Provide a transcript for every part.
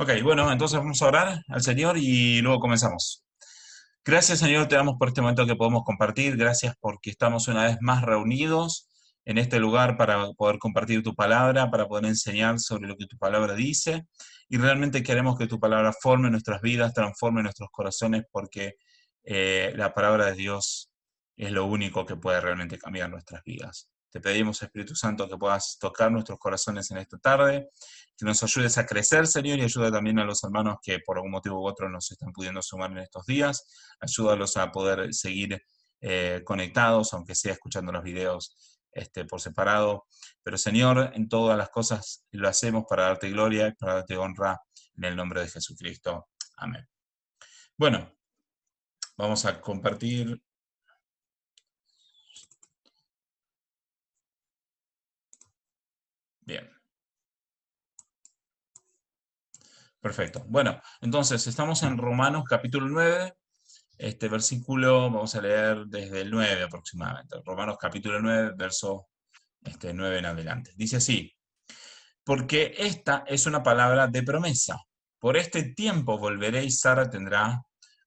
Ok, bueno, entonces vamos a orar al Señor y luego comenzamos. Gracias, Señor, te damos por este momento que podemos compartir. Gracias porque estamos una vez más reunidos en este lugar para poder compartir tu palabra, para poder enseñar sobre lo que tu palabra dice. Y realmente queremos que tu palabra forme nuestras vidas, transforme nuestros corazones, porque la palabra de Dios es lo único que puede realmente cambiar nuestras vidas. Te pedimos, Espíritu Santo, que puedas tocar nuestros corazones en esta tarde, que nos ayudes a crecer, Señor, y ayuda también a los hermanos que por algún motivo u otro nos están pudiendo sumar en estos días. Ayúdalos a poder seguir conectados, aunque sea escuchando los videos por separado. Pero Señor, en todas las cosas lo hacemos para darte gloria y para darte honra en el nombre de Jesucristo. Amén. Bueno, vamos a compartir. Bien, perfecto. Bueno, entonces estamos en Romanos capítulo 9. Este versículo vamos a leer desde el 9 aproximadamente. Romanos capítulo 9, verso 9 en adelante. Dice así: porque esta es una palabra de promesa. Por este tiempo volveré y Sara tendrá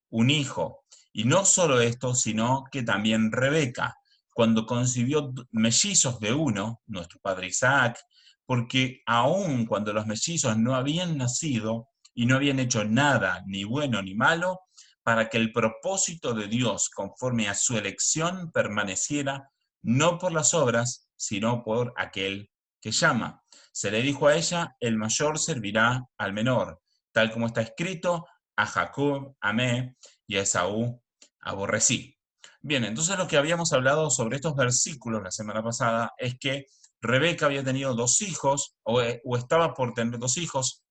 un hijo. Y no solo esto, sino que también Rebeca, cuando concibió mellizos de uno, nuestro padre Isaac, porque aun cuando los mellizos no habían nacido y no habían hecho nada, ni bueno ni malo, para que el propósito de Dios, conforme a su elección, permaneciera, no por las obras, sino por aquel que llama. Se le dijo a ella: el mayor servirá al menor, tal como está escrito: a Jacob amé y a Esaú aborrecí. Bien, entonces lo que habíamos hablado sobre estos versículos la semana pasada es que Rebeca había tenido dos hijos, o estaba por tener dos hijos,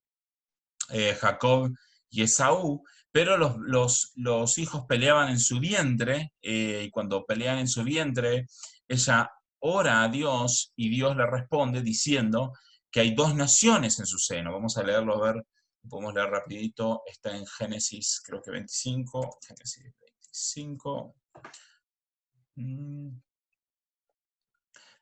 Jacob y Esaú, pero los hijos peleaban en su vientre, y cuando pelean en su vientre, ella ora a Dios y Dios le responde diciendo que hay dos naciones en su seno. Vamos a leerlo, a ver, podemos leer rapidito, está en Génesis, creo que 25, Génesis 25.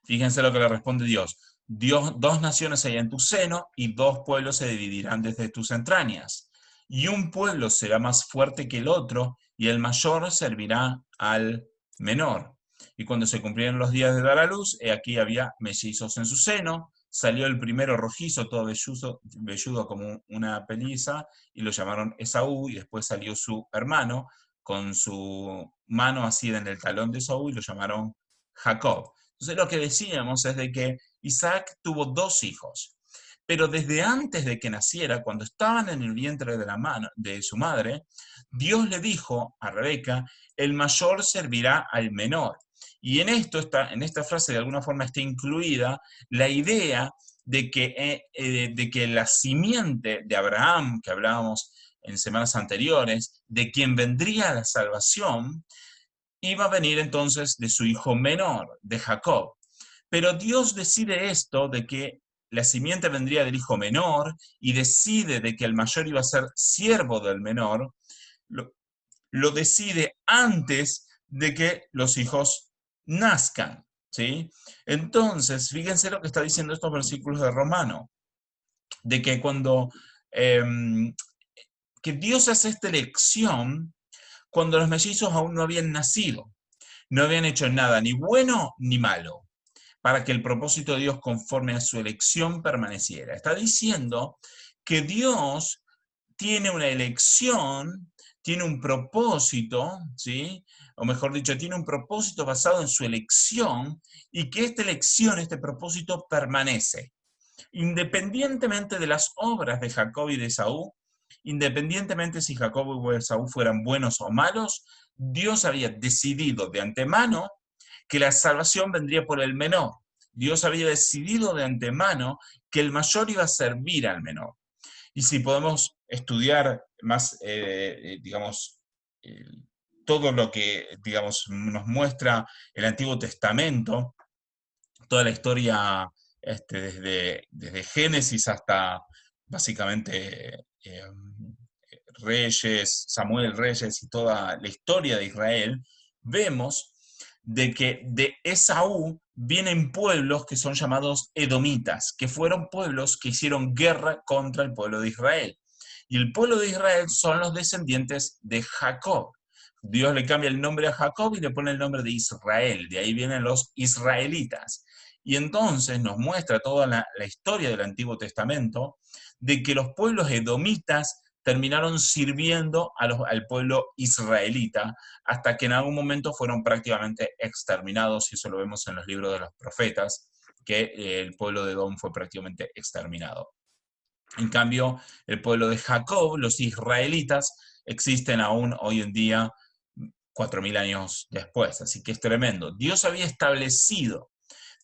Fíjense lo que le responde Dios. Dios: dos naciones hay en tu seno y dos pueblos se dividirán desde tus entrañas. Y un pueblo será más fuerte que el otro y el mayor servirá al menor. Y cuando se cumplieron los días de dar a luz, he aquí había mellizos en su seno. Salió el primero rojizo, todo velludo como una peliza, y lo llamaron Esaú. Y después salió su hermano con su mano asida en el talón de Esaú y lo llamaron Jacob. Entonces lo que decíamos es de que Isaac tuvo dos hijos, pero desde antes de que naciera, cuando estaban en el vientre de, la mano, de su madre, Dios le dijo a Rebeca: el mayor servirá al menor. Y en esta frase de alguna forma está incluida la idea de que la simiente de Abraham, que hablábamos en semanas anteriores, de quien vendría la salvación, iba a venir entonces de su hijo menor, de Jacob. Pero Dios decide esto, de que la simiente vendría del hijo menor, y decide de que el mayor iba a ser siervo del menor, lo decide antes de que los hijos nazcan, ¿sí? Entonces, fíjense lo que está diciendo estos versículos de Romano, de que cuando eh, que Dios hace esta elección cuando los mellizos aún no habían nacido, no habían hecho nada, ni bueno ni malo, para que el propósito de Dios conforme a su elección permaneciera. Está diciendo que Dios tiene una elección, tiene un propósito, ¿sí? O mejor dicho, tiene un propósito basado en su elección, y que esta elección, este propósito permanece. Independientemente de las obras de Jacob y de Esaú, independientemente si Jacob y Esaú fueran buenos o malos, Dios había decidido de antemano que la salvación vendría por el menor. Dios había decidido de antemano que el mayor iba a servir al menor. Y si podemos estudiar más, digamos, eh, todo lo que, digamos, nos muestra el Antiguo Testamento, toda la historia, desde Génesis hasta básicamente Reyes, Samuel, Reyes y toda la historia de Israel, vemos de que de Esaú vienen pueblos que son llamados edomitas, que fueron pueblos que hicieron guerra contra el pueblo de Israel. Y el pueblo de Israel son los descendientes de Jacob. Dios le cambia el nombre a Jacob y le pone el nombre de Israel. De ahí vienen los israelitas. Y entonces nos muestra toda la historia del Antiguo Testamento de que los pueblos edomitas terminaron sirviendo al pueblo israelita hasta que en algún momento fueron prácticamente exterminados, y eso lo vemos en los libros de los profetas, que el pueblo de Edom fue prácticamente exterminado. En cambio, el pueblo de Jacob, los israelitas, existen aún hoy en día 4000 años después, así que es tremendo. Dios había establecido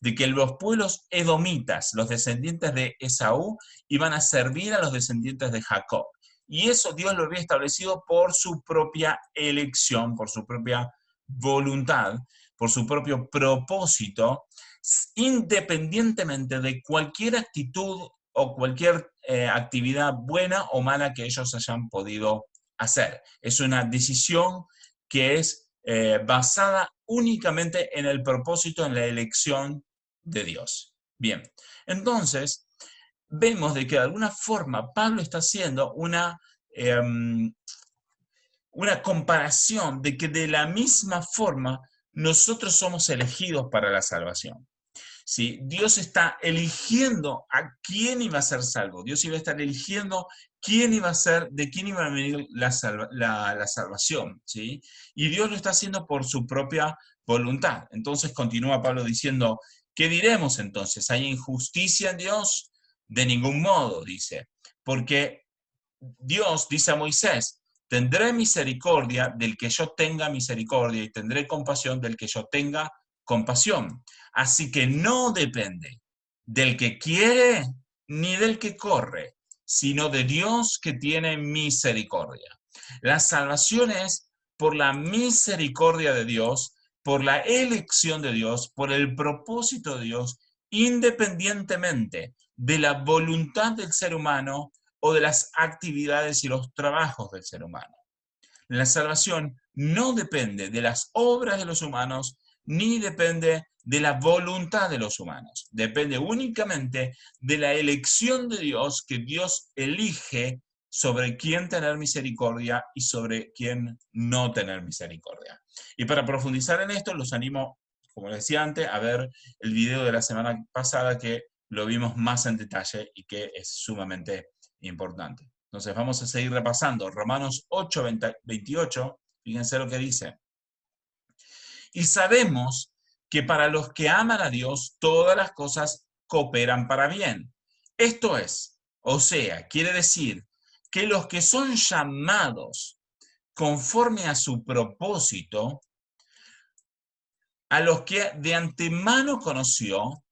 de que los pueblos edomitas, los descendientes de Esaú, iban a servir a los descendientes de Jacob. Y eso Dios lo había establecido por su propia elección, por su propia voluntad, por su propio propósito, independientemente de cualquier actitud o cualquier actividad buena o mala que ellos hayan podido hacer. Es una decisión que es basada únicamente en el propósito, en la elección de Dios. Bien, entonces vemos de que de alguna forma Pablo está haciendo una comparación de que de la misma forma nosotros somos elegidos para la salvación. ¿Sí? Dios está eligiendo a quién iba a ser salvo. Dios iba a estar eligiendo quién iba a ser, de quién iba a venir la salvación. ¿Sí? Y Dios lo está haciendo por su propia voluntad. Entonces continúa Pablo diciendo, ¿qué diremos entonces? ¿Hay injusticia en Dios? De ningún modo, dice. Porque Dios dice a Moisés, tendré misericordia del que yo tenga misericordia y tendré compasión del que yo tenga compasión. Así que no depende del que quiere ni del que corre, sino de Dios que tiene misericordia. La salvación es por la misericordia de Dios, por la elección de Dios, por el propósito de Dios, independientemente de la voluntad del ser humano o de las actividades y los trabajos del ser humano. La salvación no depende de las obras de los humanos, ni depende de la voluntad de los humanos. Depende únicamente de la elección de Dios, que Dios elige sobre quién tener misericordia y sobre quién no tener misericordia. Y para profundizar en esto, los animo, como les decía antes, a ver el video de la semana pasada, que lo vimos más en detalle y que es sumamente importante. Entonces vamos a seguir repasando. Romanos 8, 28, fíjense lo que dice. Y sabemos que para los que aman a Dios, todas las cosas cooperan para bien. Esto es, o sea, quiere decir que los que son llamados conforme a su propósito, a los que de antemano conoció,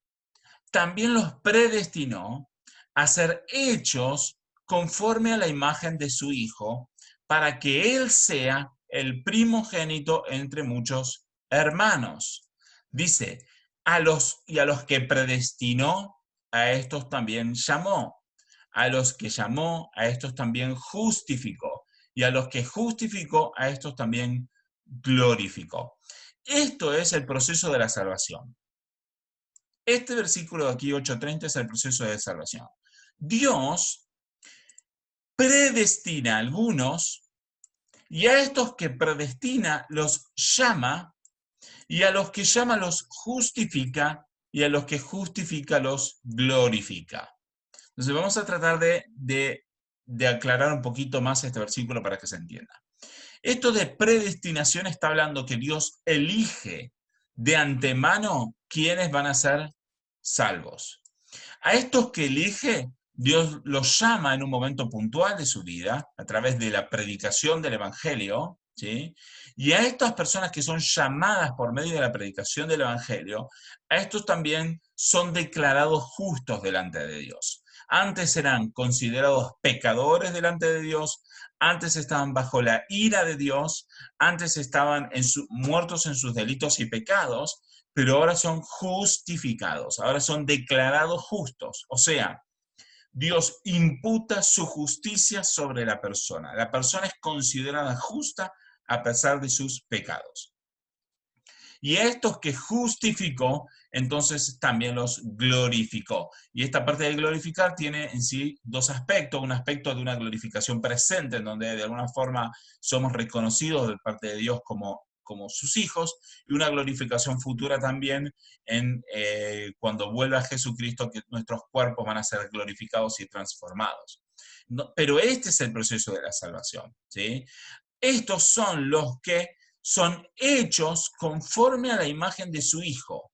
también los predestinó a ser hechos conforme a la imagen de su Hijo, para que Él sea el primogénito entre muchos hermanos. Dice, a los que predestinó, a estos también llamó. A los que llamó, a estos también justificó. Y a los que justificó, a estos también glorificó. Esto es el proceso de la salvación. Este versículo de aquí, 8:30, es el proceso de salvación. Dios predestina a algunos, y a estos que predestina los llama, y a los que llama los justifica, y a los que justifica los glorifica. Entonces vamos a tratar de aclarar un poquito más este versículo para que se entienda. Esto de predestinación está hablando que Dios elige de antemano quiénes van a ser salvos. A estos que elige, Dios los llama en un momento puntual de su vida, a través de la predicación del Evangelio, ¿sí? Y a estas personas que son llamadas por medio de la predicación del Evangelio, a estos también son declarados justos delante de Dios. Antes eran considerados pecadores delante de Dios, antes estaban bajo la ira de Dios, antes estaban muertos en sus delitos y pecados, pero ahora son justificados, ahora son declarados justos. O sea, Dios imputa su justicia sobre la persona. La persona es considerada justa a pesar de sus pecados. Y a estos que justificó, entonces también los glorificó. Y esta parte de glorificar tiene en sí dos aspectos. Un aspecto de una glorificación presente, en donde de alguna forma somos reconocidos de parte de Dios como sus hijos, y una glorificación futura también cuando vuelva Jesucristo, que nuestros cuerpos van a ser glorificados y transformados. No, pero este es el proceso de la salvación, ¿sí? Estos son los que son hechos conforme a la imagen de su Hijo,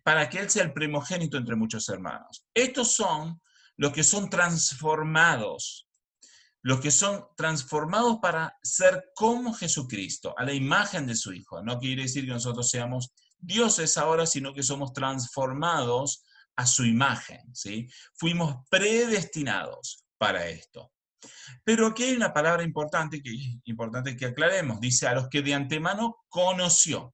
para que Él sea el primogénito entre muchos hermanos. Estos son los que son transformados, los que son transformados para ser como Jesucristo, a la imagen de su Hijo. No quiere decir que nosotros seamos dioses ahora, sino que somos transformados a su imagen, ¿sí? Fuimos predestinados para esto. Pero aquí hay una palabra importante que aclaremos. Dice, a los que de antemano conoció.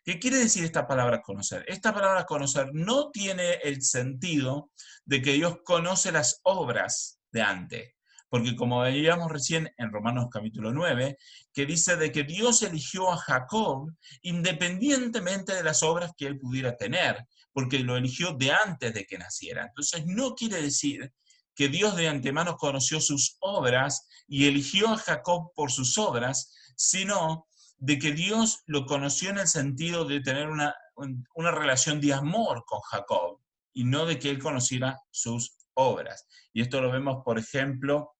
¿Qué quiere decir esta palabra conocer? Esta palabra conocer no tiene el sentido de que Dios conoce las obras de antes. Porque como veíamos recién en Romanos capítulo 9, que dice de que Dios eligió a Jacob independientemente de las obras que él pudiera tener, porque lo eligió de antes de que naciera. Entonces no quiere decir que Dios de antemano conoció sus obras y eligió a Jacob por sus obras, sino de que Dios lo conoció en el sentido de tener una relación de amor con Jacob, y no de que él conociera sus obras. Y esto lo vemos, por ejemplo,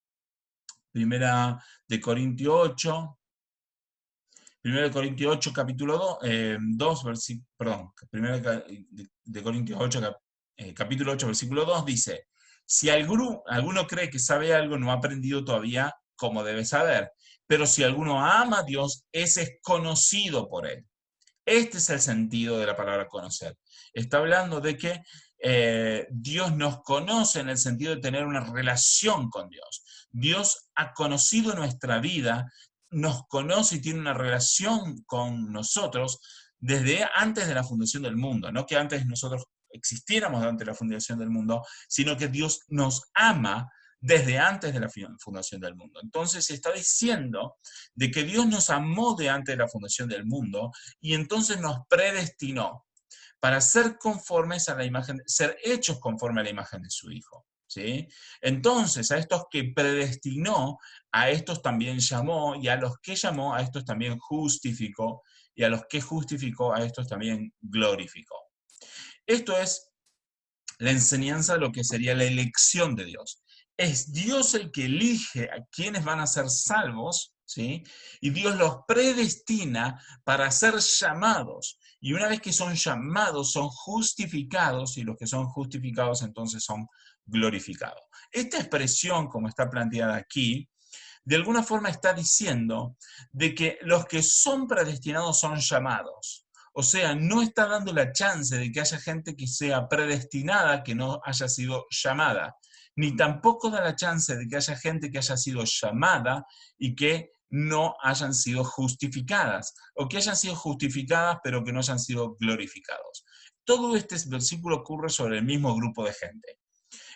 Primera de Corintios 8, capítulo 2, perdón, Primera de Corintios 8, capítulo 8, versículo 2, dice, si alguno cree que sabe algo, no ha aprendido todavía como debe saber, pero si alguno ama a Dios, ese es conocido por él. Este es el sentido de la palabra conocer. Está hablando de que Dios nos conoce en el sentido de tener una relación con Dios. Dios ha conocido nuestra vida, nos conoce y tiene una relación con nosotros desde antes de la fundación del mundo. No que antes nosotros existiéramos antes de la fundación del mundo, sino que Dios nos ama desde antes de la fundación del mundo. Entonces se está diciendo de que Dios nos amó de antes de la fundación del mundo y entonces nos predestinó para ser conformes a la imagen, ser hechos conforme a la imagen de su Hijo. ¿Sí? Entonces, a estos que predestinó, a estos también llamó, y a los que llamó, a estos también justificó, y a los que justificó, a estos también glorificó. Esto es la enseñanza de lo que sería la elección de Dios. Es Dios el que elige a quienes van a ser salvos, ¿sí? Y Dios los predestina para ser llamados. Y una vez que son llamados, son justificados, y los que son justificados entonces son glorificados. Esta expresión, como está planteada aquí, de alguna forma está diciendo de que los que son predestinados son llamados. O sea, no está dando la chance de que haya gente que sea predestinada que no haya sido llamada, ni tampoco da la chance de que haya gente que haya sido llamada y que no hayan sido justificadas, o que hayan sido justificadas pero que no hayan sido glorificados. Todo este versículo ocurre sobre el mismo grupo de gente.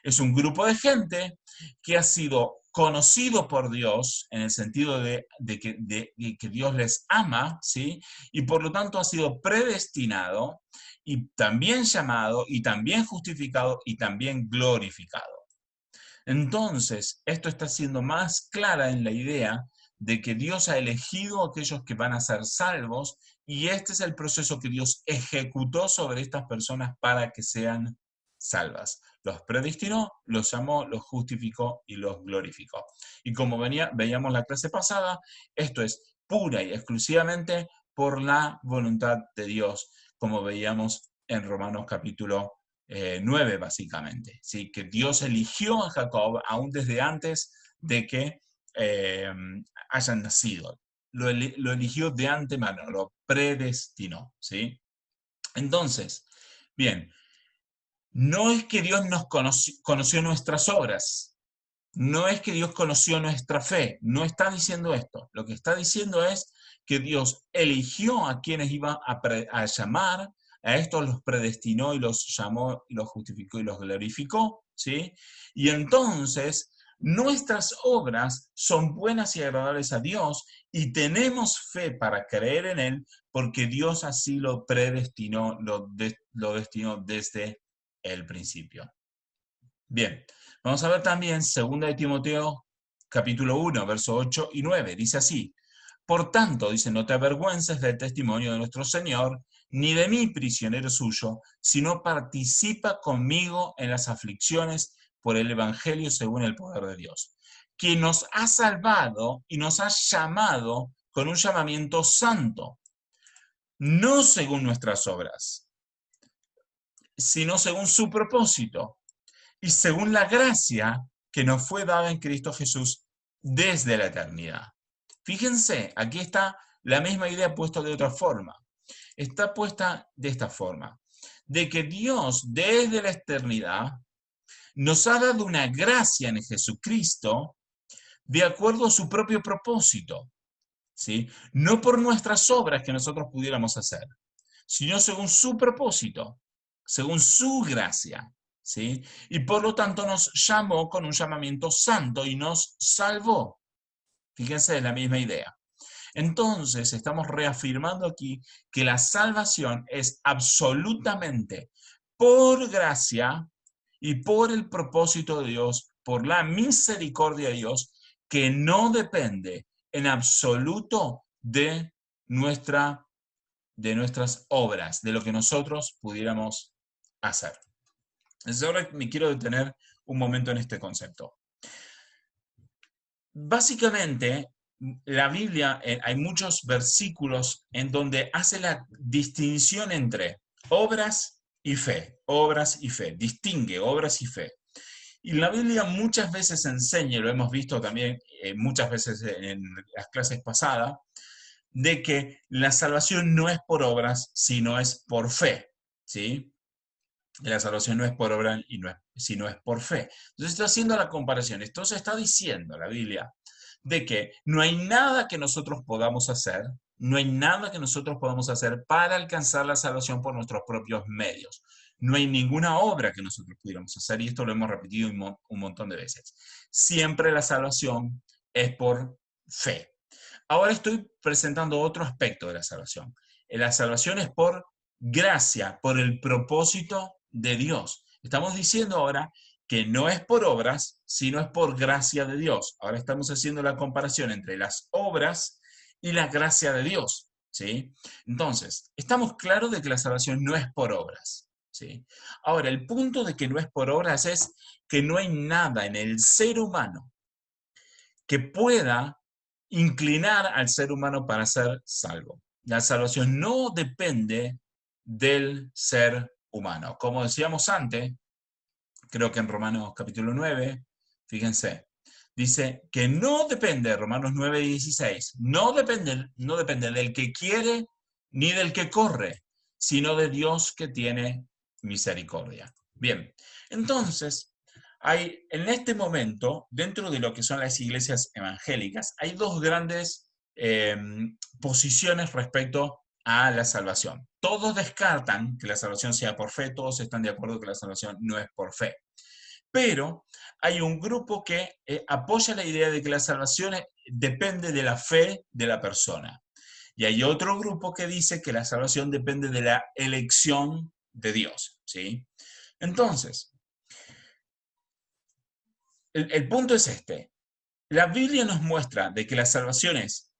Es un grupo de gente que ha sido conocido por Dios en el sentido de que Dios les ama, ¿sí? Y por lo tanto ha sido predestinado y también llamado y también justificado y también glorificado. Entonces, esto está siendo más clara en la idea de que Dios ha elegido a aquellos que van a ser salvos, y este es el proceso que Dios ejecutó sobre estas personas para que sean salvas. Los predestinó, los llamó, los justificó y los glorificó. Y como veíamos la clase pasada, esto es pura y exclusivamente por la voluntad de Dios, como veíamos en Romanos capítulo 9, básicamente. ¿Sí? Que Dios eligió a Jacob aún desde antes de que hayan nacido. Lo eligió de antemano, lo predestinó. ¿Sí? Entonces, bien, no es que Dios nos conoció nuestras obras, no es que Dios conoció nuestra fe, no está diciendo esto. Lo que está diciendo es que Dios eligió a quienes iba a llamar, a estos los predestinó y los llamó y los justificó y los glorificó, ¿sí? Y entonces Nuestras obras son buenas y agradables a Dios y tenemos fe para creer en Él porque Dios así lo predestinó, lo destinó desde el principio. Bien, vamos a ver también 2 de Timoteo, capítulo 1, versos 8 y 9. Dice así: por tanto, dice, no te avergüences del testimonio de nuestro Señor, ni de mí, prisionero suyo, sino participa conmigo en las aflicciones por el Evangelio según el poder de Dios, quien nos ha salvado y nos ha llamado con un llamamiento santo, no según nuestras obras, sino según su propósito y según la gracia que nos fue dada en Cristo Jesús desde la eternidad. Fíjense, aquí está la misma idea puesta de otra forma. Está puesta de esta forma, de que Dios desde la eternidad nos ha dado una gracia en Jesucristo de acuerdo a su propio propósito, ¿sí? No por nuestras obras que nosotros pudiéramos hacer, sino según su propósito, según su gracia, ¿sí? Y por lo tanto nos llamó con un llamamiento santo y nos salvó. Fíjense, es la misma idea. Entonces, estamos reafirmando aquí que la salvación es absolutamente por gracia y por el propósito de Dios, por la misericordia de Dios, que no depende en absoluto de nuestras obras, de lo que nosotros pudiéramos hacer. Entonces, ahora me quiero detener un momento en este concepto. Básicamente, la Biblia, hay muchos versículos en donde hace la distinción entre obras y fe, distingue obras y fe. Y la Biblia muchas veces enseña, y lo hemos visto también muchas veces en las clases pasadas, de que la salvación no es por obras, sino es por fe, ¿sí? La salvación no es por obra, sino es por fe. Entonces está haciendo la comparación. Entonces está diciendo la Biblia de que no hay nada que nosotros podamos hacer, no hay nada que nosotros podamos hacer para alcanzar la salvación por nuestros propios medios. No hay ninguna obra que nosotros pudiéramos hacer, y esto lo hemos repetido un montón de veces. Siempre la salvación es por fe. Ahora estoy presentando otro aspecto de la salvación. La salvación es por gracia, por el propósito de Dios. Estamos diciendo ahora que no es por obras, sino es por gracia de Dios. Ahora estamos haciendo la comparación entre las obras y la gracia de Dios, ¿sí? Entonces, estamos claros de que la salvación no es por obras, ¿sí? Ahora, el punto de que no es por obras es que no hay nada en el ser humano que pueda inclinar al ser humano para ser salvo. La salvación no depende del ser humano. Como decíamos antes, creo que en Romanos capítulo 9, fíjense, dice que no depende, Romanos 9, 16, no depende del que quiere ni del que corre, sino de Dios que tiene misericordia. Bien, entonces, en este momento, dentro de lo que son las iglesias evangélicas, hay dos grandes posiciones respecto a la salvación. Todos descartan que la salvación sea por fe, todos están de acuerdo que la salvación no es por fe. Pero hay un grupo que apoya la idea de que la salvación depende de la fe de la persona. Y hay otro grupo que dice que la salvación depende de la elección de Dios, ¿sí? Entonces, el punto es este. La Biblia nos muestra de que la salvación es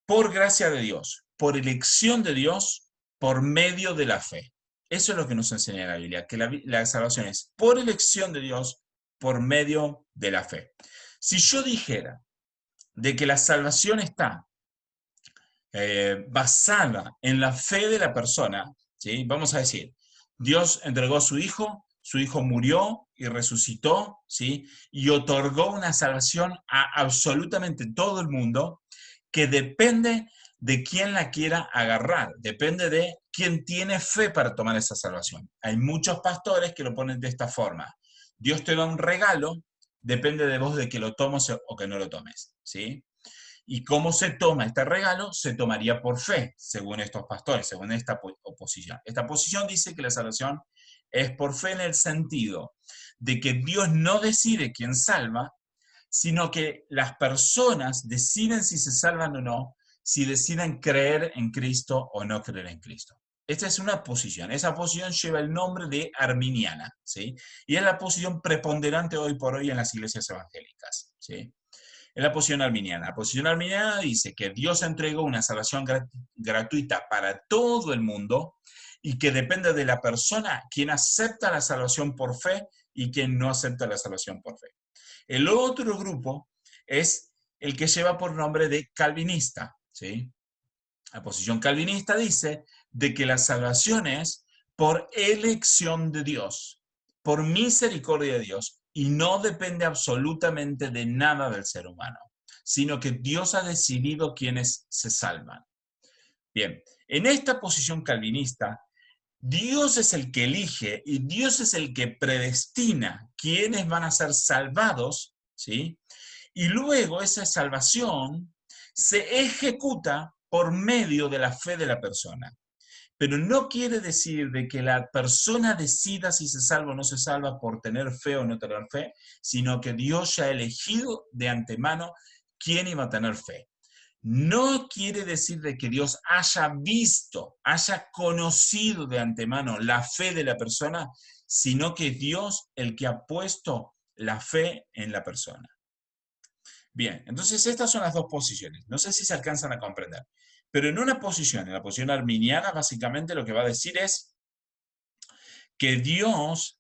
por gracia de Dios, por elección de Dios, por medio de la fe. Eso es lo que nos enseña la Biblia, que la salvación es por elección de Dios, por medio de la fe. Si yo dijera de que la salvación está basada en la fe de la persona, ¿sí? Vamos a decir, Dios entregó a su hijo murió y resucitó, ¿sí? Y otorgó una salvación a absolutamente todo el mundo, que depende de quién la quiera agarrar, depende de quién tiene fe para tomar esa salvación. Hay muchos pastores que lo ponen de esta forma. Dios te da un regalo, depende de vos de que lo tomes o que no lo tomes, ¿sí? ¿Y cómo se toma este regalo? Se tomaría por fe, según estos pastores, según esta oposición. Esta posición dice que la salvación es por fe en el sentido de que Dios no decide quién salva, sino que las personas deciden si se salvan o no, si deciden creer en Cristo o no creer en Cristo. Esta es una posición. Esa posición lleva el nombre de arminiana, ¿sí? Y es la posición preponderante hoy por hoy en las iglesias evangélicas, ¿sí? Es la posición arminiana. La posición arminiana dice que Dios entregó una salvación gratuita para todo el mundo y que depende de la persona quien acepta la salvación por fe y quien no acepta la salvación por fe. El otro grupo es el que lleva por nombre de calvinista, ¿sí? La posición calvinista dice de que la salvación es por elección de Dios, por misericordia de Dios, y no depende absolutamente de nada del ser humano, sino que Dios ha decidido quiénes se salvan. Bien, en esta posición calvinista, Dios es el que elige y Dios es el que predestina quiénes van a ser salvados, ¿sí? Y luego esa salvación se ejecuta por medio de la fe de la persona. Pero no quiere decir de que la persona decida si se salva o no se salva por tener fe o no tener fe, sino que Dios ya ha elegido de antemano quién iba a tener fe. No quiere decir de que Dios haya visto, haya conocido de antemano la fe de la persona, sino que es Dios el que ha puesto la fe en la persona. Bien, entonces estas son las dos posiciones. No sé si se alcanzan a comprender. Pero en una posición, en la posición arminiana, básicamente lo que va a decir es que Dios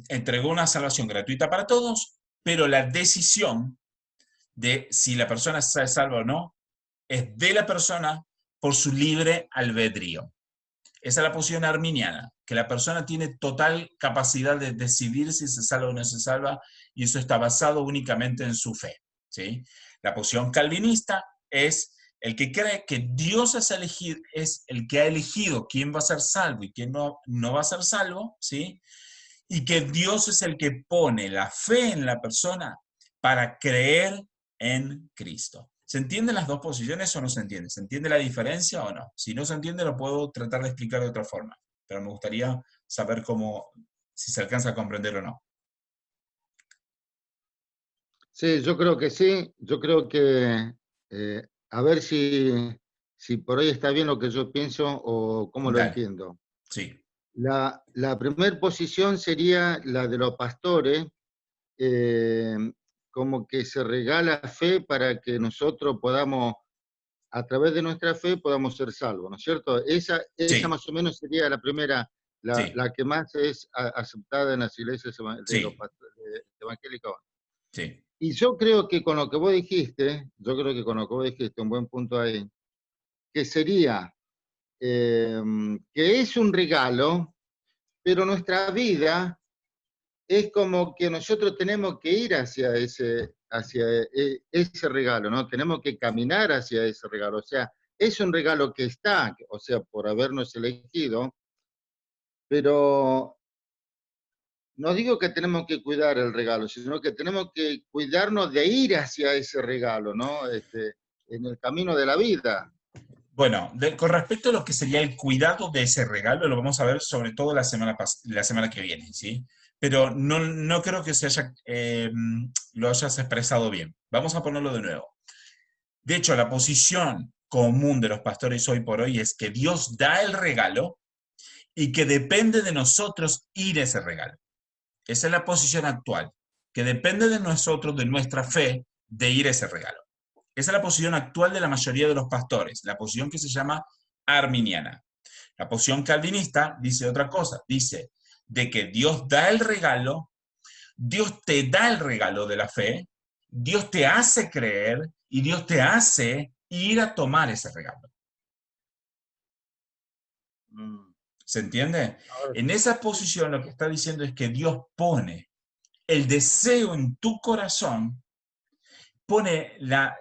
entregó una salvación gratuita para todos, pero la decisión de si la persona se salva o no es de la persona por su libre albedrío. Esa es la posición arminiana, que la persona tiene total capacidad de decidir si se salva o no se salva, y eso está basado únicamente en su fe, ¿sí? La posición calvinista es el que cree que Dios es el que ha elegido quién va a ser salvo y quién no va a ser salvo, ¿sí? Y que Dios es el que pone la fe en la persona para creer en Cristo. ¿Se entienden las dos posiciones o no se entiende? ¿Se entiende la diferencia o no? Si no se entiende, lo puedo tratar de explicar de otra forma, pero me gustaría saber cómo, si se alcanza a comprender o no. Sí, yo creo que sí. Yo creo que, a ver si por ahí está bien lo que yo pienso o cómo lo Dale, entiendo. sí, La primera posición sería la de los pastores, eh, como que se regala fe para que nosotros podamos, a través de nuestra fe, podamos ser salvos, ¿no es cierto? Esa sí, más o menos sería la primera, sí, la que más es aceptada en las iglesias de los sí, evangélicos. sí, Y yo creo que con lo que vos dijiste, yo creo que con lo que vos dijiste, un buen punto ahí, que sería eh, que es un regalo, pero nuestra vida es como que nosotros tenemos que ir hacia ese regalo, ¿no? Tenemos que caminar hacia ese regalo. O sea, es un regalo que está, o sea, por habernos elegido, pero no digo que tenemos que cuidar el regalo, sino que tenemos que cuidarnos de ir hacia ese regalo, ¿no? En el camino de la vida. bueno, con respecto a lo que sería el cuidado de ese regalo, lo vamos a ver sobre todo la semana que viene, ¿sí? Pero no creo que lo hayas expresado bien. Vamos a ponerlo de nuevo. De hecho, la posición común de los pastores hoy por hoy es que Dios da el regalo y que depende de nosotros ir a ese regalo. Esa es la posición actual, que depende de nosotros, de nuestra fe, de ir a ese regalo. Esa es la posición actual de la mayoría de los pastores, la posición que se llama arminiana. La posición calvinista dice otra cosa, dice de que Dios da el regalo, Dios te da el regalo de la fe, Dios te hace creer y Dios te hace ir a tomar ese regalo. Mm. ¿Se entiende? Ahora, En esa posición lo que está diciendo es que Dios pone el deseo en tu corazón, pone la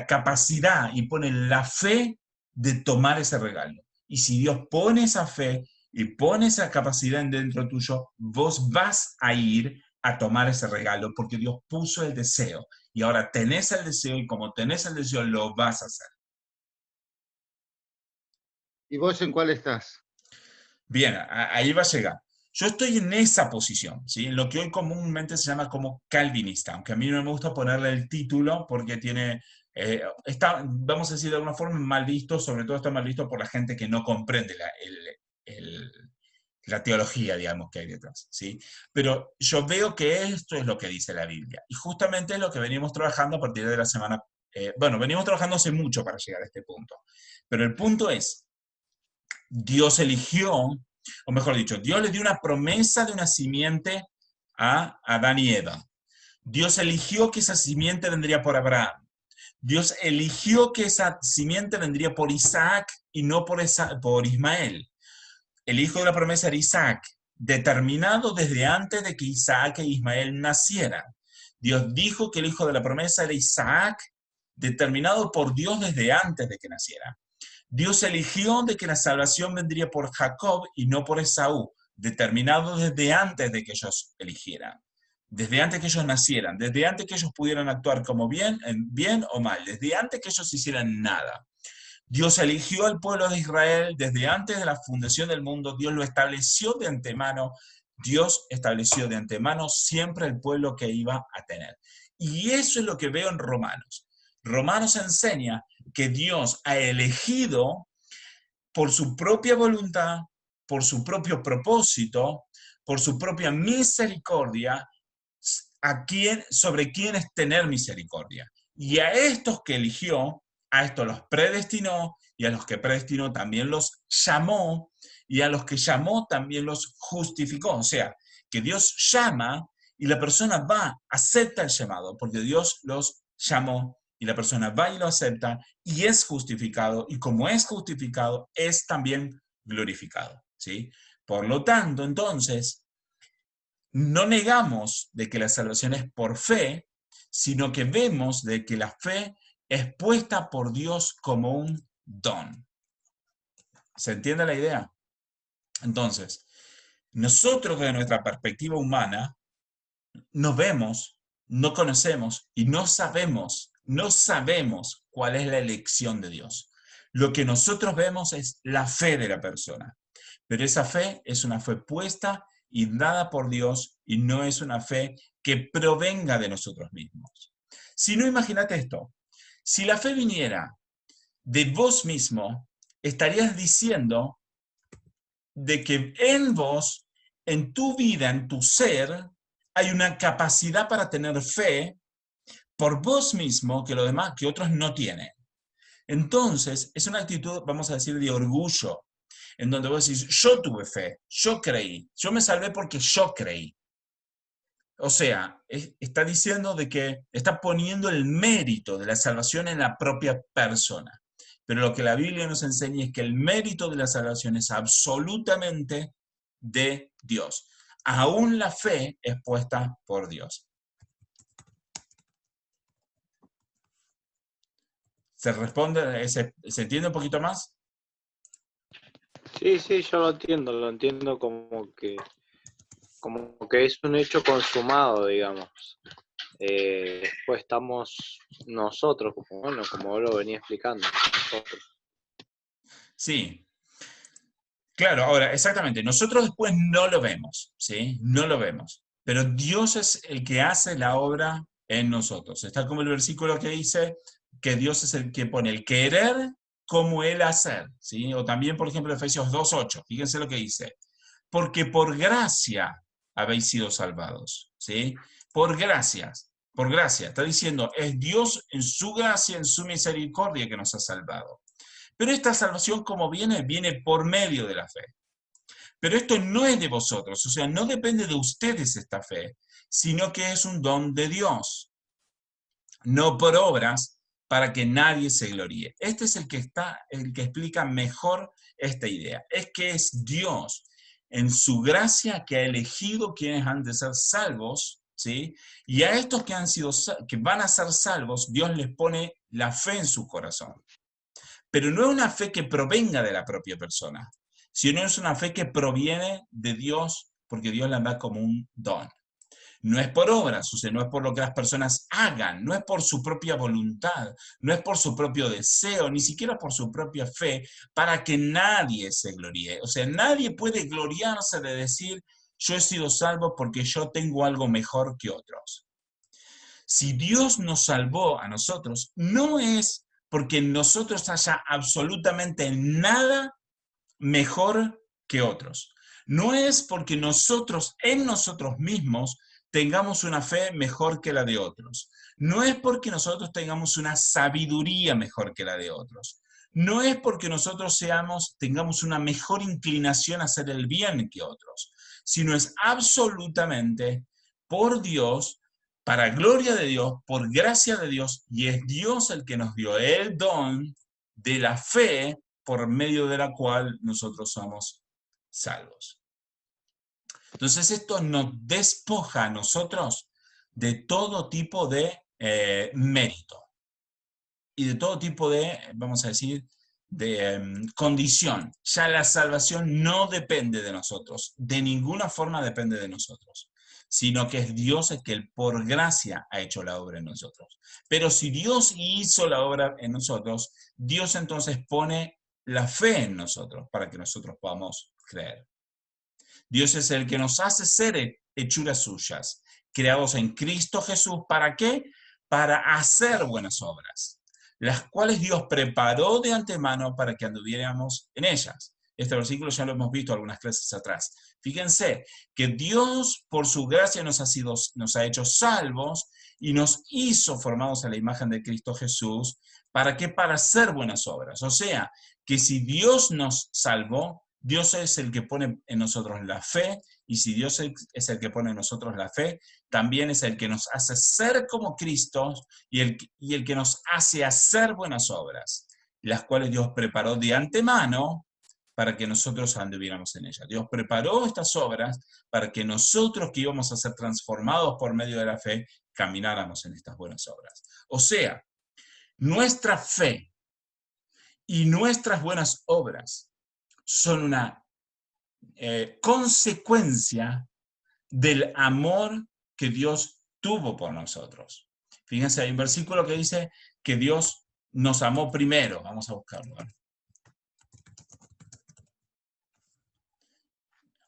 capacidad y pone la fe de tomar ese regalo. Y si Dios pone esa fe y pone esa capacidad dentro tuyo, vos vas a ir a tomar ese regalo porque Dios puso el deseo. Y ahora tenés el deseo y como tenés el deseo, lo vas a hacer. ¿y vos en cuál estás? Bien, ahí va a llegar. Yo estoy en esa posición, ¿sí? En lo que hoy comúnmente se llama como calvinista, aunque a mí no me gusta ponerle el título porque tiene, está, vamos a decir de alguna forma, mal visto, sobre todo está mal visto por la gente que no comprende el, la teología, digamos, que hay detrás, ¿sí? Pero yo veo que esto es lo que dice la Biblia, y justamente es lo que venimos trabajando a partir de la semana, bueno, venimos trabajando hace mucho para llegar a este punto, pero el punto es, Dios eligió, o mejor dicho, Dios le dio una promesa de una simiente a Adán y Eva. Dios eligió que esa simiente vendría por Abraham. Dios eligió que esa simiente vendría por Isaac y no por Ismael. El hijo de la promesa era Isaac, determinado desde antes de que Isaac e Ismael nacieran. Dios dijo que el hijo de la promesa era Isaac, determinado por Dios desde antes de que naciera. Dios eligió de que la salvación vendría por Jacob y no por Esaú, determinado desde antes de que ellos eligieran, desde antes que ellos nacieran, desde antes que ellos pudieran actuar como bien o mal, desde antes que ellos hicieran nada. Dios eligió al pueblo de Israel desde antes de la fundación del mundo, Dios lo estableció de antemano, Dios estableció de antemano siempre el pueblo que iba a tener. Y eso es lo que veo en Romanos. Romanos enseña que Dios ha elegido por su propia voluntad, por su propio propósito, por su propia misericordia, sobre quién es tener misericordia. Y a estos que eligió, a estos los predestinó, y a los que predestinó también los llamó, y a los que llamó también los justificó. O sea, que Dios llama y la persona va, acepta el llamado, porque Dios los llamó y la persona va y lo acepta y es justificado, y como es justificado, es también glorificado, ¿sí? Por lo tanto, entonces, no negamos de que la salvación es por fe, sino que vemos de que la fe es puesta por Dios como un don. ¿Se entiende la idea? Entonces, nosotros desde nuestra perspectiva humana no vemos, no conocemos y no sabemos cuál es la elección de Dios. Lo que nosotros vemos es la fe de la persona, pero esa fe es una fe puesta y dada por Dios y no es una fe que provenga de nosotros mismos. Si no, imagínate esto, si la fe viniera de vos mismo, estarías diciendo de que en vos, en tu vida, en tu ser, hay una capacidad para tener fe por vos mismo que lo demás, que otros no tienen. Entonces, es una actitud, vamos a decir, de orgullo, en donde vos decís, yo tuve fe, yo creí, yo me salvé porque yo creí. O sea, está diciendo de que está poniendo el mérito de la salvación en la propia persona. Pero lo que la Biblia nos enseña es que el mérito de la salvación es absolutamente de Dios. Aún la fe es puesta por Dios. ¿Se responde? ¿Se entiende un poquito más? Sí, sí, yo lo entiendo como que es un hecho consumado, digamos. Después estamos nosotros, como vos lo venía explicando, nosotros. Sí, claro, ahora, exactamente, nosotros después no lo vemos, ¿sí? No lo vemos, pero Dios es el que hace la obra en nosotros. Está como el versículo que dice que Dios es el que pone el querer como el hacer, ¿sí? O también, por ejemplo, Efesios 2:8, fíjense lo que dice, porque por gracia habéis sido salvados, ¿sí? Por gracia, está diciendo, es Dios en su gracia, en su misericordia que nos ha salvado. Pero esta salvación, como viene por medio de la fe. Pero esto no es de vosotros, o sea, no depende de ustedes esta fe, sino que es un don de Dios, no por obras, para que nadie se gloríe. Este es el que explica mejor esta idea. Es que es Dios, en su gracia, que ha elegido quienes han de ser salvos, ¿sí? Y a estos que van a ser salvos, Dios les pone la fe en su corazón. Pero no es una fe que provenga de la propia persona, sino es una fe que proviene de Dios, porque Dios la da como un don. No es por obras, o sea, no es por lo que las personas hagan, no es por su propia voluntad, no es por su propio deseo, ni siquiera por su propia fe, para que nadie se gloríe. O sea, nadie puede gloriarse de decir, yo he sido salvo porque yo tengo algo mejor que otros. Si Dios nos salvó a nosotros, no es porque en nosotros haya absolutamente nada mejor que otros. No es porque nosotros en nosotros mismos tengamos una fe mejor que la de otros. No es porque nosotros tengamos una sabiduría mejor que la de otros. No es porque nosotros tengamos una mejor inclinación a hacer el bien que otros, sino es absolutamente por Dios, para gloria de Dios, por gracia de Dios, y es Dios el que nos dio el don de la fe por medio de la cual nosotros somos salvos. Entonces esto nos despoja a nosotros de todo tipo de mérito y de todo tipo de, vamos a decir, de condición. Ya la salvación no depende de nosotros, de ninguna forma depende de nosotros, sino que es Dios el que por gracia ha hecho la obra en nosotros. Pero si Dios hizo la obra en nosotros, Dios entonces pone la fe en nosotros para que nosotros podamos creer. Dios es el que nos hace ser hechuras suyas, creados en Cristo Jesús. ¿Para qué? Para hacer buenas obras, las cuales Dios preparó de antemano para que anduviéramos en ellas. Este versículo ya lo hemos visto algunas clases atrás. Fíjense que Dios por su gracia nos ha hecho salvos y nos hizo formados a la imagen de Cristo Jesús. ¿Para qué? Para hacer buenas obras. O sea, que si Dios nos salvó, Dios es el que pone en nosotros la fe, y si Dios es el que pone en nosotros la fe, también es el que nos hace ser como Cristo y el que nos hace hacer buenas obras, las cuales Dios preparó de antemano para que nosotros anduviéramos en ellas. Dios preparó estas obras para que nosotros que íbamos a ser transformados por medio de la fe, camináramos en estas buenas obras. O sea, nuestra fe y nuestras buenas obras son una consecuencia del amor que Dios tuvo por nosotros. Fíjense, hay un versículo que dice que Dios nos amó primero. Vamos a buscarlo.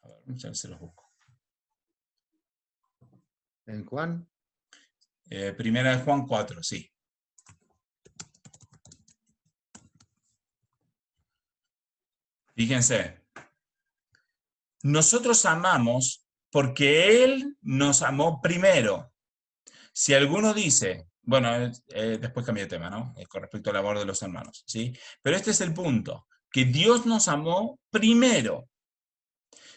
A ver, ya se los busco. ¿En Juan? Primera de Juan 4, sí. Fíjense, nosotros amamos porque Él nos amó primero. Si alguno dice, bueno, después cambié de tema, ¿no? Con respecto al amor de los hermanos, ¿sí? Pero este es el punto, que Dios nos amó primero.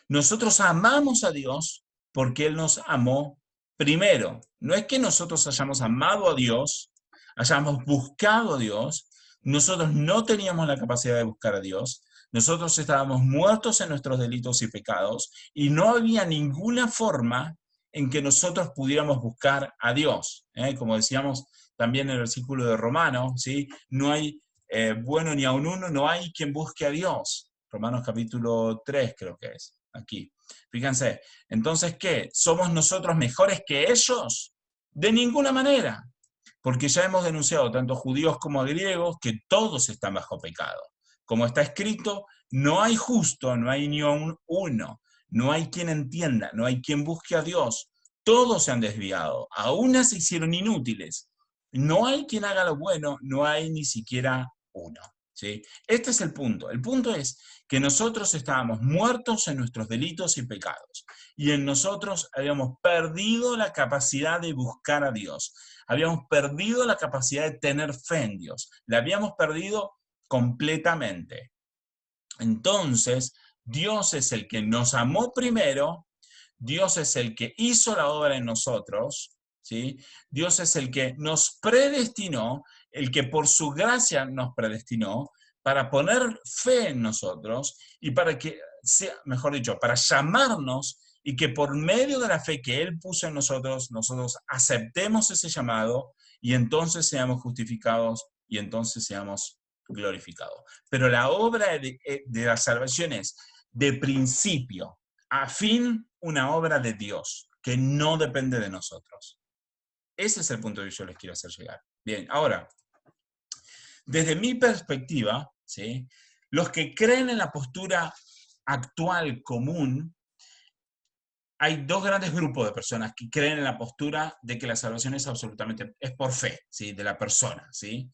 Nosotros amamos a Dios porque Él nos amó primero. No es que nosotros hayamos amado a Dios, hayamos buscado a Dios, nosotros no teníamos la capacidad de buscar a Dios, nosotros estábamos muertos en nuestros delitos y pecados y no había ninguna forma en que nosotros pudiéramos buscar a Dios. Como decíamos también en el versículo de Romanos, ¿sí? No hay bueno ni aun uno, no hay quien busque a Dios. Romanos capítulo 3 creo que es, aquí. Fíjense, entonces, ¿qué? ¿Somos nosotros mejores que ellos? De ninguna manera, porque ya hemos denunciado tanto judíos como griegos que todos están bajo pecado. Como está escrito, no hay justo, no hay ni uno, no hay quien entienda, no hay quien busque a Dios. Todos se han desviado, aún se hicieron inútiles. No hay quien haga lo bueno, no hay ni siquiera uno. ¿Sí? Este es el punto. El punto es que nosotros estábamos muertos en nuestros delitos y pecados. Y en nosotros habíamos perdido la capacidad de buscar a Dios. Habíamos perdido la capacidad de tener fe en Dios. La habíamos perdido completamente. Entonces, Dios es el que nos amó primero, Dios es el que hizo la obra en nosotros, ¿sí? Dios es el que nos predestinó, el que por su gracia nos predestinó para poner fe en nosotros y para que sea, mejor dicho, para llamarnos y que por medio de la fe que Él puso en nosotros, nosotros aceptemos ese llamado y entonces seamos justificados y entonces seamos glorificados. Pero la obra de la salvación es de principio a fin una obra de Dios que no depende de nosotros. Ese es el punto que yo les quiero hacer llegar. Bien, ahora, desde mi perspectiva, ¿sí? Los que creen en la postura actual común hay dos grandes grupos de personas que creen en la postura de que la salvación es absolutamente, es por fe, ¿sí? De la persona, ¿sí?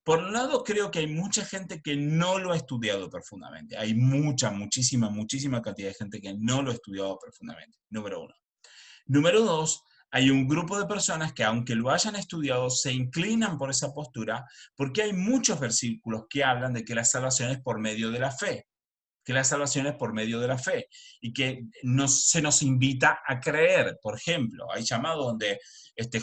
Por un lado, creo que hay mucha gente que no lo ha estudiado profundamente. Hay muchísima cantidad de gente que no lo ha estudiado profundamente, número uno. Número dos, hay un grupo de personas que, aunque lo hayan estudiado, se inclinan por esa postura porque hay muchos versículos que hablan de que la salvación es por medio de la fe, que la salvación es por medio de la fe y que se nos invita a creer. Por ejemplo, hay llamados donde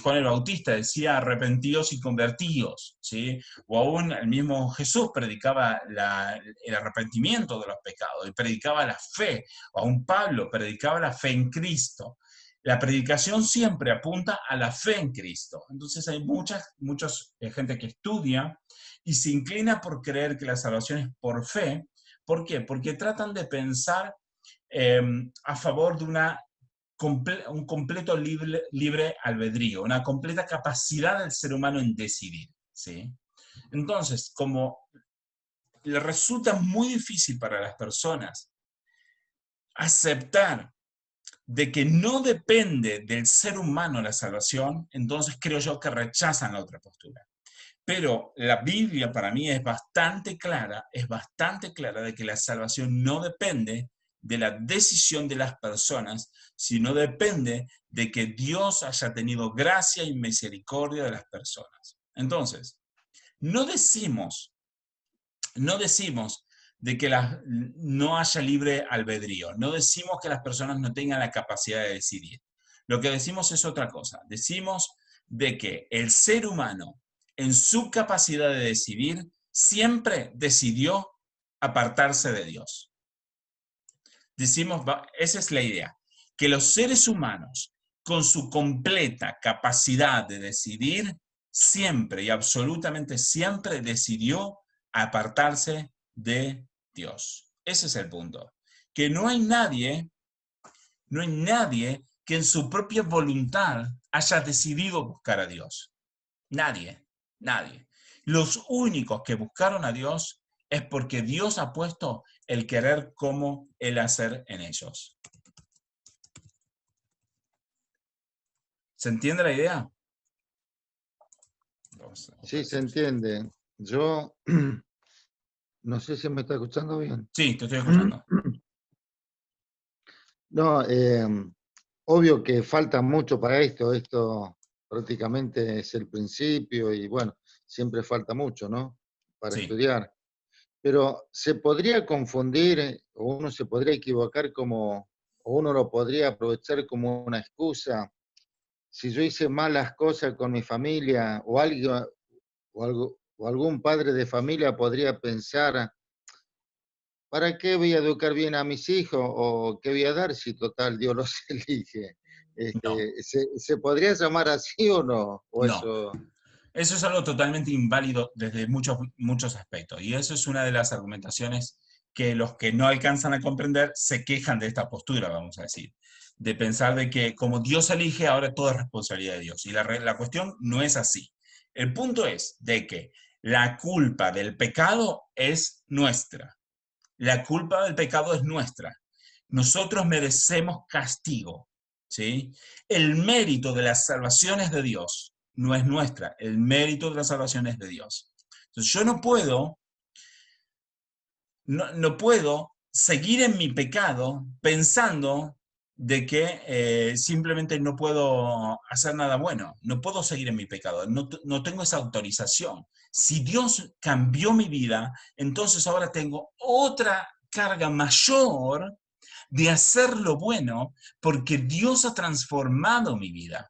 Juan el Bautista decía arrepentíos y convertíos, ¿sí? O aún el mismo Jesús predicaba el arrepentimiento de los pecados y predicaba la fe, o aún Pablo predicaba la fe en Cristo. La predicación siempre apunta a la fe en Cristo. Entonces hay mucha gente que estudia y se inclina por creer que la salvación es por fe. ¿Por qué? Porque tratan de pensar a favor de un completo libre albedrío, una completa capacidad del ser humano en decidir, ¿sí? Entonces, como le resulta muy difícil para las personas aceptar de que no depende del ser humano la salvación, entonces creo yo que rechazan la otra postura. Pero la Biblia para mí es bastante clara de que la salvación no depende de la decisión de las personas, sino depende de que Dios haya tenido gracia y misericordia de las personas. Entonces, no decimos de que no haya libre albedrío, no decimos que las personas no tengan la capacidad de decidir. Lo que decimos es otra cosa. Decimos de que el ser humano, en su capacidad de decidir, siempre decidió apartarse de Dios. Decimos, esa es la idea, que los seres humanos, con su completa capacidad de decidir, siempre y absolutamente siempre decidió apartarse de Dios. Ese es el punto. Que no hay nadie que en su propia voluntad haya decidido buscar a Dios. Nadie. Los únicos que buscaron a Dios es porque Dios ha puesto el querer como el hacer en ellos. ¿Se entiende la idea? Sí, se entiende. Yo no sé si me está escuchando bien. Sí, te estoy escuchando. No, obvio que falta mucho para esto. Esto prácticamente es el principio y bueno, siempre falta mucho, ¿no? Para Sí. estudiar. Pero se podría confundir o uno se podría equivocar o uno lo podría aprovechar como una excusa. Si yo hice malas cosas con mi familia o algún padre de familia podría pensar, ¿para qué voy a educar bien a mis hijos o qué voy a dar si total Dios los elige? No, ¿Se podría llamar así o no? ¿O no. eso? Eso es algo totalmente inválido desde muchos aspectos. Y eso es una de las argumentaciones que los que no alcanzan a comprender se quejan de esta postura, vamos a decir. De pensar de que como Dios elige, ahora todo es responsabilidad de Dios. Y la cuestión no es así. El punto es de que la culpa del pecado es nuestra. La culpa del pecado es nuestra. Nosotros merecemos castigo, ¿sí? El mérito de la salvación es de Dios, no es nuestra. El mérito de la salvación es de Dios. Entonces yo no puedo seguir en mi pecado pensando de que simplemente no puedo hacer nada bueno. No puedo seguir en mi pecado. No tengo esa autorización. Si Dios cambió mi vida, entonces ahora tengo otra carga mayor de hacer lo bueno porque Dios ha transformado mi vida.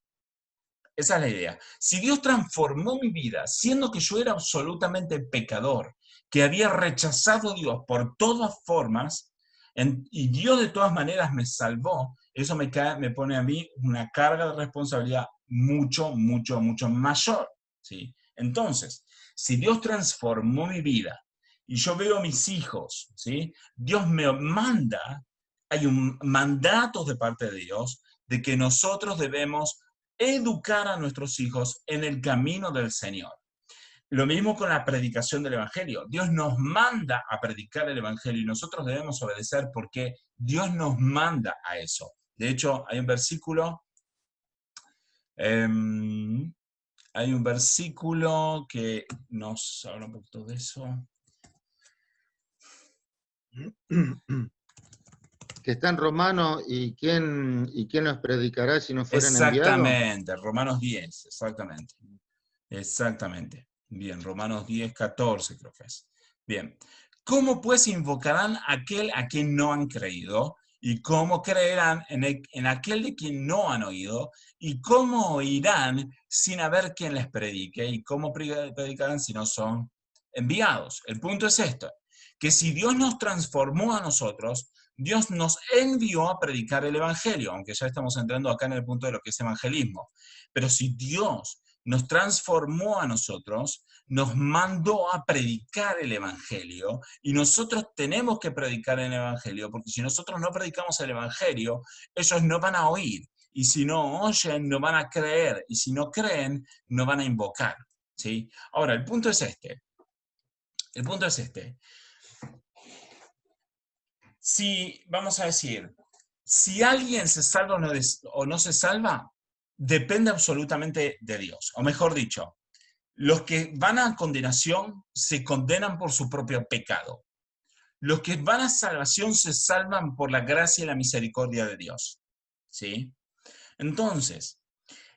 Esa es la idea. Si Dios transformó mi vida, siendo que yo era absolutamente pecador, que había rechazado a Dios por todas formas, y Dios de todas maneras me salvó, eso me pone a mí una carga de responsabilidad mucho mayor, ¿sí? Entonces, si Dios transformó mi vida y yo veo a mis hijos, ¿sí? Dios me manda, hay un mandato de parte de Dios de que nosotros debemos educar a nuestros hijos en el camino del Señor. Lo mismo con la predicación del Evangelio. Dios nos manda a predicar el Evangelio y nosotros debemos obedecer porque Dios nos manda a eso. De hecho, hay un versículo, que nos habla un poquito de eso. Que está en Romano, ¿y quién los predicará si no fueran enviados? Exactamente, Romanos 10, exactamente. Exactamente. Bien, Romanos 10, 14 creo que es. Bien. ¿Cómo pues invocarán aquel a quien no han creído? ¿Y cómo creerán en aquel de quien no han oído? ¿Y cómo oirán sin haber quien les predique? ¿Y cómo predicarán si no son enviados? El punto es esto, que si Dios nos transformó a nosotros, Dios nos envió a predicar el Evangelio, aunque ya estamos entrando acá en el punto de lo que es evangelismo. Pero si Dios nos transformó a nosotros, nos mandó a predicar el Evangelio y nosotros tenemos que predicar el Evangelio, porque si nosotros no predicamos el Evangelio, ellos no van a oír, y si no oyen, no van a creer, y si no creen, no van a invocar, ¿sí? Ahora, el punto es este. Si, vamos a decir, si alguien se salva o no se salva, depende absolutamente de Dios, o mejor dicho, los que van a condenación se condenan por su propio pecado. Los que van a salvación se salvan por la gracia y la misericordia de Dios. ¿Sí? Entonces,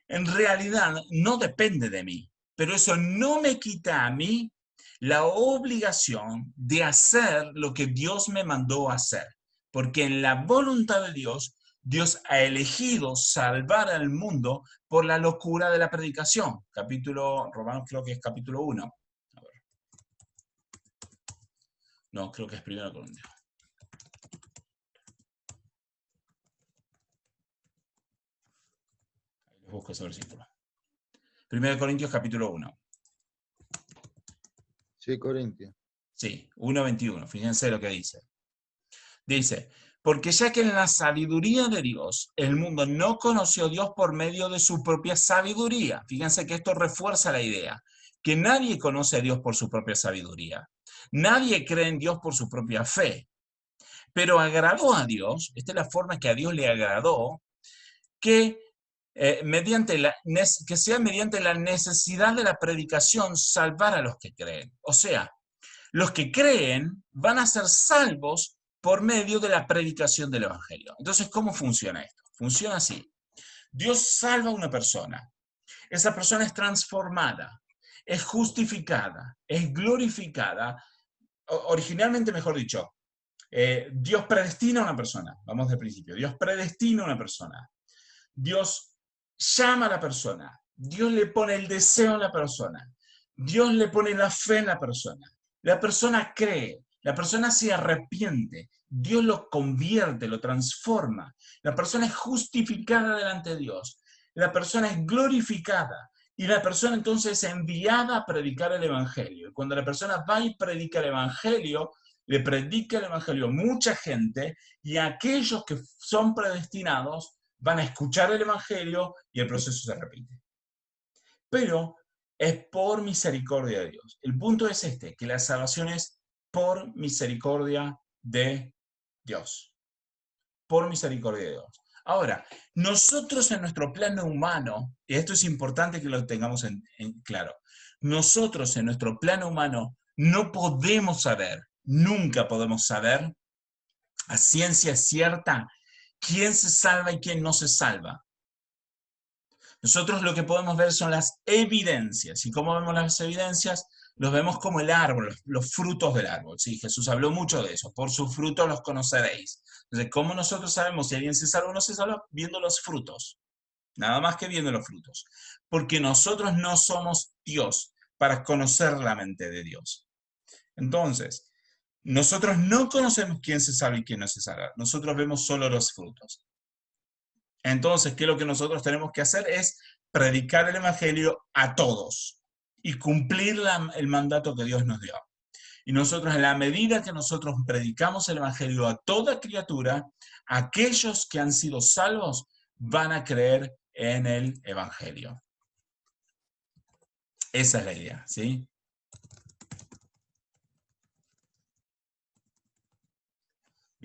en realidad no depende de mí, pero eso no me quita a mí la obligación de hacer lo que Dios me mandó a hacer. Porque en la voluntad de Dios, Dios ha elegido salvar al mundo por la locura de la predicación. Romanos creo que es capítulo 1. A ver. No, creo que es 1 Corintios. Ahí les busco ese versículo. 1 Corintios capítulo 1. Sí, Corintios. Sí, 1:21. Fíjense lo que dice. Dice, porque ya que en la sabiduría de Dios, el mundo no conoció a Dios por medio de su propia sabiduría. Fíjense que esto refuerza la idea, que nadie conoce a Dios por su propia sabiduría. Nadie cree en Dios por su propia fe. Pero agradó a Dios, esta es la forma que a Dios le agradó, que, que sea mediante la necesidad de la predicación salvar a los que creen. O sea, los que creen van a ser salvos por medio de la predicación del Evangelio. Entonces, ¿cómo funciona esto? Funciona así. Dios salva a una persona. Esa persona es transformada, es justificada, es glorificada. Originalmente, mejor dicho, Dios predestina a una persona. Vamos del principio. Dios predestina a una persona. Dios llama a la persona. Dios le pone el deseo a la persona. Dios le pone la fe en la persona. La persona cree, la persona se arrepiente, Dios lo convierte, lo transforma. La persona es justificada delante de Dios, la persona es glorificada y la persona entonces es enviada a predicar el Evangelio. Y cuando la persona va y predica el Evangelio, le predica el Evangelio a mucha gente y aquellos que son predestinados van a escuchar el Evangelio y el proceso se repite. Pero es por misericordia de Dios. El punto es este, que la salvación es por misericordia de Dios. Por misericordia de Dios. Ahora, nosotros en nuestro plano humano, y esto es importante que lo tengamos en claro, nosotros en nuestro plano humano no podemos saber, nunca podemos saber a ciencia cierta quién se salva y quién no se salva. Nosotros lo que podemos ver son las evidencias. ¿Y cómo vemos las evidencias? Los vemos como el árbol, los frutos del árbol. ¿Sí? Jesús habló mucho de eso. Por sus frutos los conoceréis. Entonces, ¿cómo nosotros sabemos si alguien se salva o no se salva? Viendo los frutos. Nada más que viendo los frutos. Porque nosotros no somos Dios para conocer la mente de Dios. Entonces, nosotros no conocemos quién se salva y quién no se salva. Nosotros vemos solo los frutos. Entonces, ¿qué es lo que nosotros tenemos que hacer? Es predicar el Evangelio a todos y cumplir el mandato que Dios nos dio. Y nosotros, en la medida que nosotros predicamos el Evangelio a toda criatura, aquellos que han sido salvos van a creer en el Evangelio. Esa es la idea, ¿sí?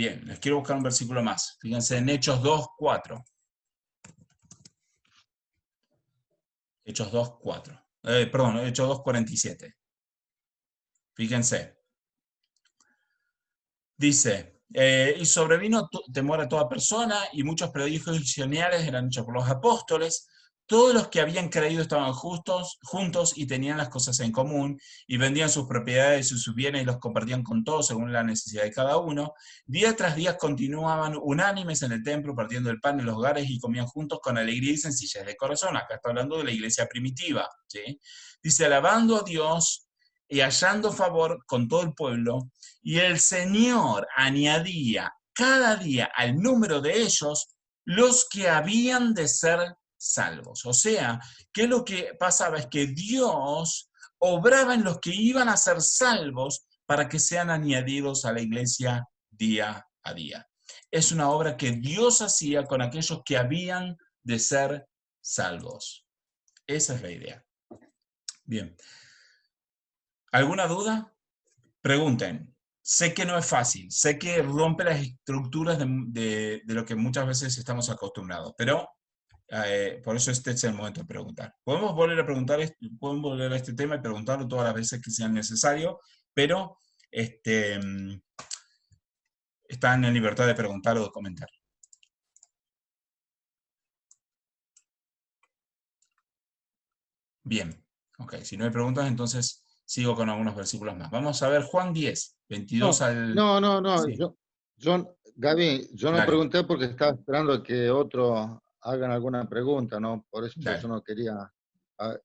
Bien, les quiero buscar un versículo más. Fíjense en Hechos 2:4. Hechos 2:4. Perdón, Hechos 2:47. Fíjense. Dice, y sobrevino temor a toda persona, y muchos prodigios y señales eran hechos por los apóstoles. Todos los que habían creído estaban juntos y tenían las cosas en común, y vendían sus propiedades y sus bienes y los compartían con todos según la necesidad de cada uno. Día tras día continuaban unánimes en el templo, partiendo el pan en los hogares y comían juntos con alegría y sencillez de corazón. Acá está hablando de la iglesia primitiva, ¿sí? Dice, alabando a Dios y hallando favor con todo el pueblo, y el Señor añadía cada día al número de ellos los que habían de ser salvos. O sea, que lo que pasaba es que Dios obraba en los que iban a ser salvos para que sean añadidos a la iglesia día a día. Es una obra que Dios hacía con aquellos que habían de ser salvos. Esa es la idea. Bien. ¿Alguna duda? Pregunten. Sé que no es fácil, sé que rompe las estructuras de lo que muchas veces estamos acostumbrados, pero por eso este es el momento de preguntar. Podemos volver a preguntar, podemos volver a este tema y preguntarlo todas las veces que sea necesario, pero están en libertad de preguntar o de comentar. Bien, ok, si no hay preguntas, entonces sigo con algunos versículos más. Vamos a ver Juan 10, 22 al... No. Sí. Gaby, yo no Dale. pregunté porque estaba esperando que otros hagan alguna pregunta, ¿no? Por eso Dale. yo no quería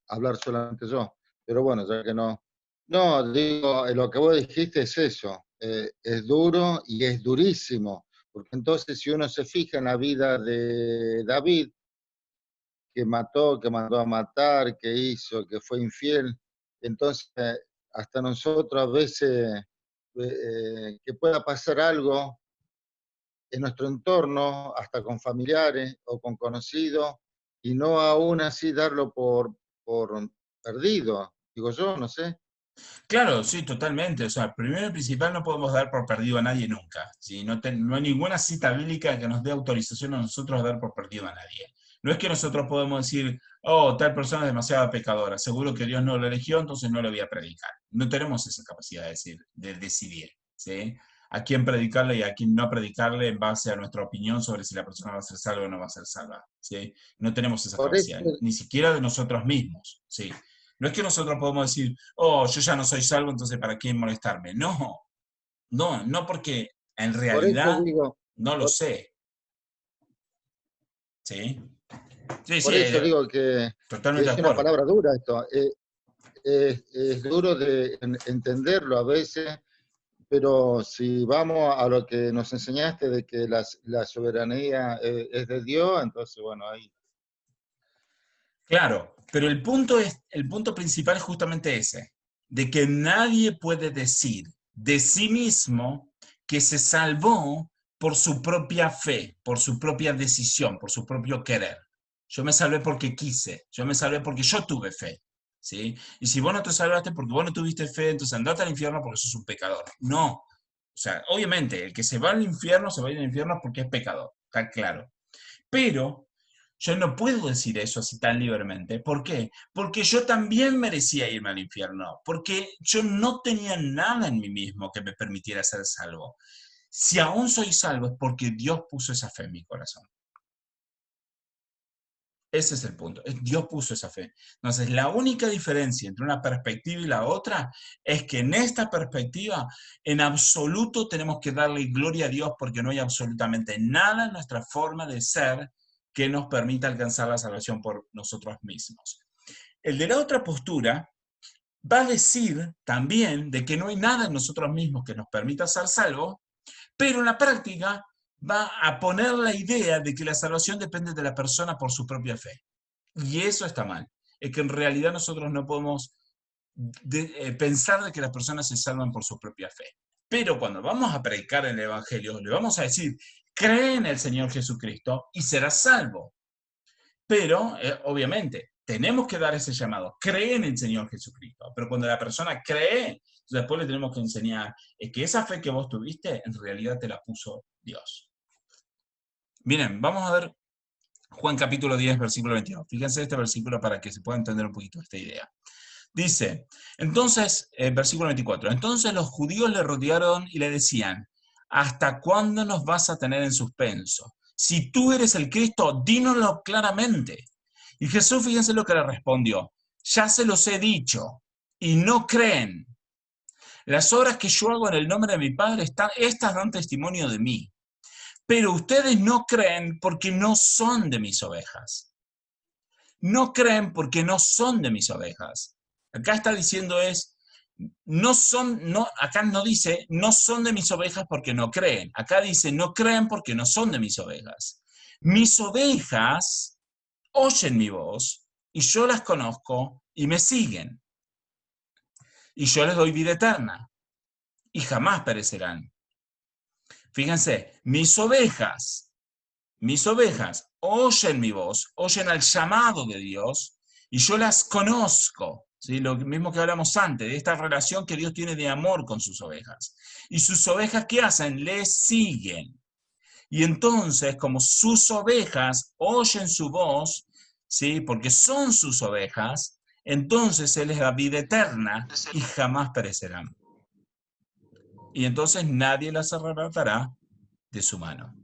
hablar solamente yo. Pero bueno, ya que no. No, digo, lo que vos dijiste es eso. Es duro y es durísimo. Porque entonces, si uno se fija en la vida de David, que mató, que mandó a matar, que hizo, que fue infiel, entonces hasta nosotros a veces que pueda pasar algo en nuestro entorno, hasta con familiares o con conocidos, y no aún así darlo por perdido, digo yo, no sé. Claro, sí, totalmente. O sea, primero y principal no podemos dar por perdido a nadie nunca. ¿Sí? No hay ninguna cita bíblica que nos dé autorización a nosotros a dar por perdido a nadie. No es que nosotros podemos decir, oh, tal persona es demasiado pecadora, seguro que Dios no lo eligió, entonces no le voy a predicar. No tenemos esa capacidad de decidir, ¿sí? A quién predicarle y a quién no predicarle en base a nuestra opinión sobre si la persona va a ser salva o no va a ser salva, ¿sí? No tenemos esa Por eso, capacidad, ni siquiera de nosotros mismos, ¿sí? No es que nosotros podemos decir, oh, yo ya no soy salvo, entonces ¿para qué molestarme? No, porque en por eso realidad digo, no lo por, sé. ¿Sí? Sí, por sí, eso digo que totalmente de es una acuerdo. palabra dura esto. Es duro de entenderlo a veces, pero si vamos a lo que nos enseñaste de que la soberanía es de Dios, entonces bueno, ahí. Claro, pero el punto principal es justamente ese, de que nadie puede decir de sí mismo que se salvó por su propia fe, por su propia decisión, por su propio querer. Yo me salvé porque quise, yo me salvé porque yo tuve fe, ¿sí? Y si vos no te salvaste porque vos no tuviste fe, entonces andate al infierno porque sos un pecador. No. O sea, obviamente, el que se va al infierno se va al infierno porque es pecador, está claro. Pero yo no puedo decir eso así tan libremente. ¿Por qué? Porque yo también merecía irme al infierno, porque yo no tenía nada en mí mismo que me permitiera ser salvo. Si aún soy salvo es porque Dios puso esa fe en mi corazón. Ese es el punto. Dios puso esa fe. Entonces, la única diferencia entre una perspectiva y la otra es que en esta perspectiva, en absoluto tenemos que darle gloria a Dios porque no hay absolutamente nada en nuestra forma de ser que nos permita alcanzar la salvación por nosotros mismos. El de la otra postura va a decir también de que no hay nada en nosotros mismos que nos permita ser salvos, pero en la práctica va a poner la idea de que la salvación depende de la persona por su propia fe. Y eso está mal. Es que en realidad nosotros no podemos pensar de que las personas se salvan por su propia fe. Pero cuando vamos a predicar el Evangelio, le vamos a decir, cree en el Señor Jesucristo y serás salvo. Pero, obviamente, tenemos que dar ese llamado, cree en el Señor Jesucristo. Pero cuando la persona cree, después le tenemos que enseñar es que esa fe que vos tuviste, en realidad te la puso Dios. Miren, vamos a ver Juan capítulo 10, versículo 22. Fíjense este versículo para que se pueda entender un poquito esta idea. Dice, entonces, versículo 24, entonces los judíos le rodearon y le decían, ¿hasta cuándo nos vas a tener en suspenso? Si tú eres el Cristo, dínoslo claramente. Y Jesús, fíjense lo que le respondió, ya se los he dicho, y no creen. Las obras que yo hago en el nombre de mi Padre, estas dan testimonio de mí. Pero ustedes no creen porque no son de mis ovejas. No creen porque no son de mis ovejas. Acá está diciendo acá no dice, no son de mis ovejas porque no creen. Acá dice, no creen porque no son de mis ovejas. Mis ovejas oyen mi voz y yo las conozco y me siguen. Y yo les doy vida eterna y jamás perecerán. Fíjense, mis ovejas oyen mi voz, oyen al llamado de Dios y yo las conozco. ¿Sí? Lo mismo que hablamos antes, de esta relación que Dios tiene de amor con sus ovejas. Y sus ovejas, ¿qué hacen? Les siguen. Y entonces, como sus ovejas oyen su voz, ¿sí? Porque son sus ovejas, entonces Él les da vida eterna y jamás perecerán. Y entonces nadie las arrebatará de su mano.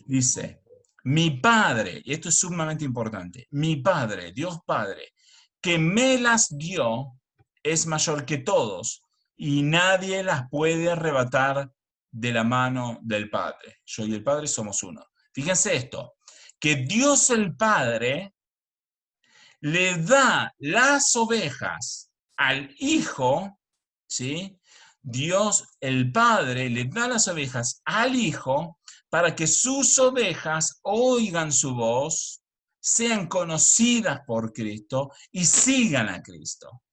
Dice, mi Padre, y esto es sumamente importante, mi Padre, Dios Padre, que me las dio, es mayor que todos, y nadie las puede arrebatar de la mano del Padre. Yo y el Padre somos uno. Fíjense esto, que Dios el Padre le da las ovejas al Hijo, ¿sí? Dios el Padre le da las ovejas al Hijo para que sus ovejas oigan su voz, sean conocidas por Cristo y sigan a Cristo.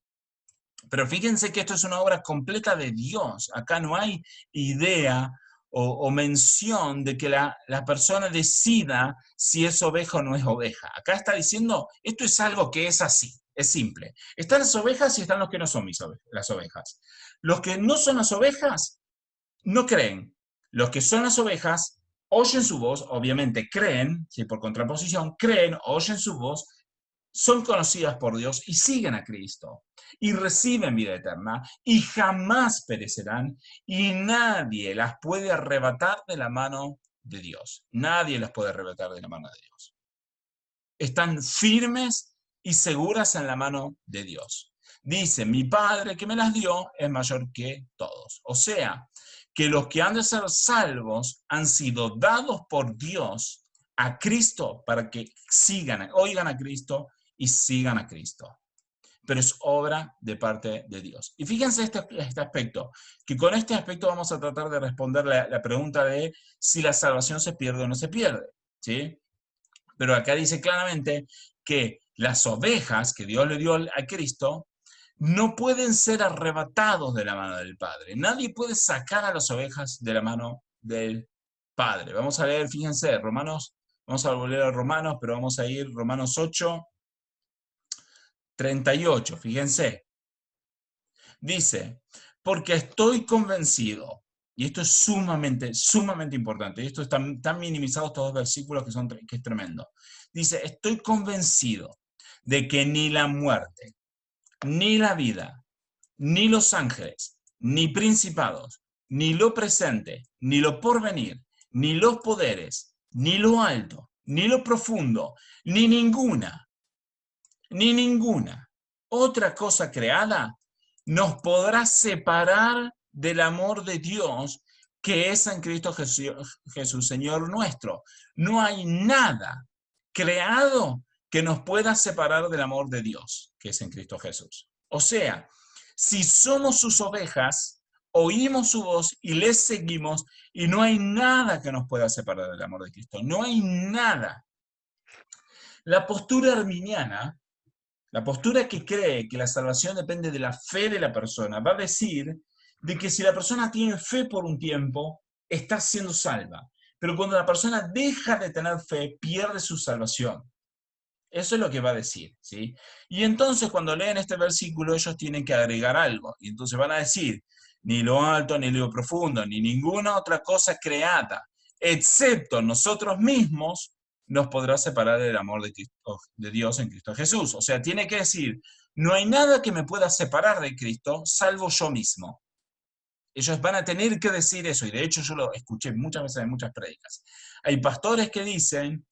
Pero fíjense que esto es una obra completa de Dios. Acá no hay idea o mención de que la persona decida si es oveja o no es oveja. Acá está diciendo, esto es algo que es así, es simple. Están las ovejas y están los que no son las ovejas. Los que no son las ovejas no creen. Los que son las ovejas oyen su voz, obviamente creen, ¿sí? Por contraposición, creen, oyen su voz, son conocidas por Dios y siguen a Cristo y reciben vida eterna y jamás perecerán y nadie las puede arrebatar de la mano de Dios. Nadie las puede arrebatar de la mano de Dios. Están firmes y seguras en la mano de Dios. Dice, mi Padre que me las dio es mayor que todos. O sea, que los que han de ser salvos han sido dados por Dios a Cristo para que oigan a Cristo y sigan a Cristo. Pero es obra de parte de Dios. Y fíjense este aspecto, que con este aspecto vamos a tratar de responder la pregunta de si la salvación se pierde o no se pierde, ¿sí? Pero acá dice claramente que las ovejas que Dios le dio a Cristo no pueden ser arrebatados de la mano del Padre. Nadie puede sacar a las ovejas de la mano del Padre. Vamos a leer, fíjense, Romanos, vamos a volver a Romanos, pero vamos a ir Romanos 8, 38, fíjense. Dice, porque estoy convencido, y esto es sumamente, sumamente importante, y esto están tan minimizados estos dos versículos que es tremendo. Dice, estoy convencido de que ni la muerte, ni la vida, ni los ángeles, ni principados, ni lo presente, ni lo porvenir, ni los poderes, ni lo alto, ni lo profundo, ni ninguna otra cosa creada nos podrá separar del amor de Dios que es en Cristo Jesús, Señor nuestro. No hay nada creado que nos pueda separar del amor de Dios, que es en Cristo Jesús. O sea, si somos sus ovejas, oímos su voz y les seguimos, y no hay nada que nos pueda separar del amor de Cristo. No hay nada. La postura arminiana, la postura que cree que la salvación depende de la fe de la persona, va a decir de que si la persona tiene fe por un tiempo, está siendo salva. Pero cuando la persona deja de tener fe, pierde su salvación. Eso es lo que va a decir, ¿sí? Y entonces cuando leen este versículo ellos tienen que agregar algo. Y entonces van a decir, ni lo alto, ni lo profundo, ni ninguna otra cosa creada, excepto nosotros mismos, nos podrá separar del amor de, de Dios en Cristo Jesús. O sea, tiene que decir, no hay nada que me pueda separar de Cristo, salvo yo mismo. Ellos van a tener que decir eso, y de hecho yo lo escuché muchas veces en muchas prédicas. Hay pastores que dicen,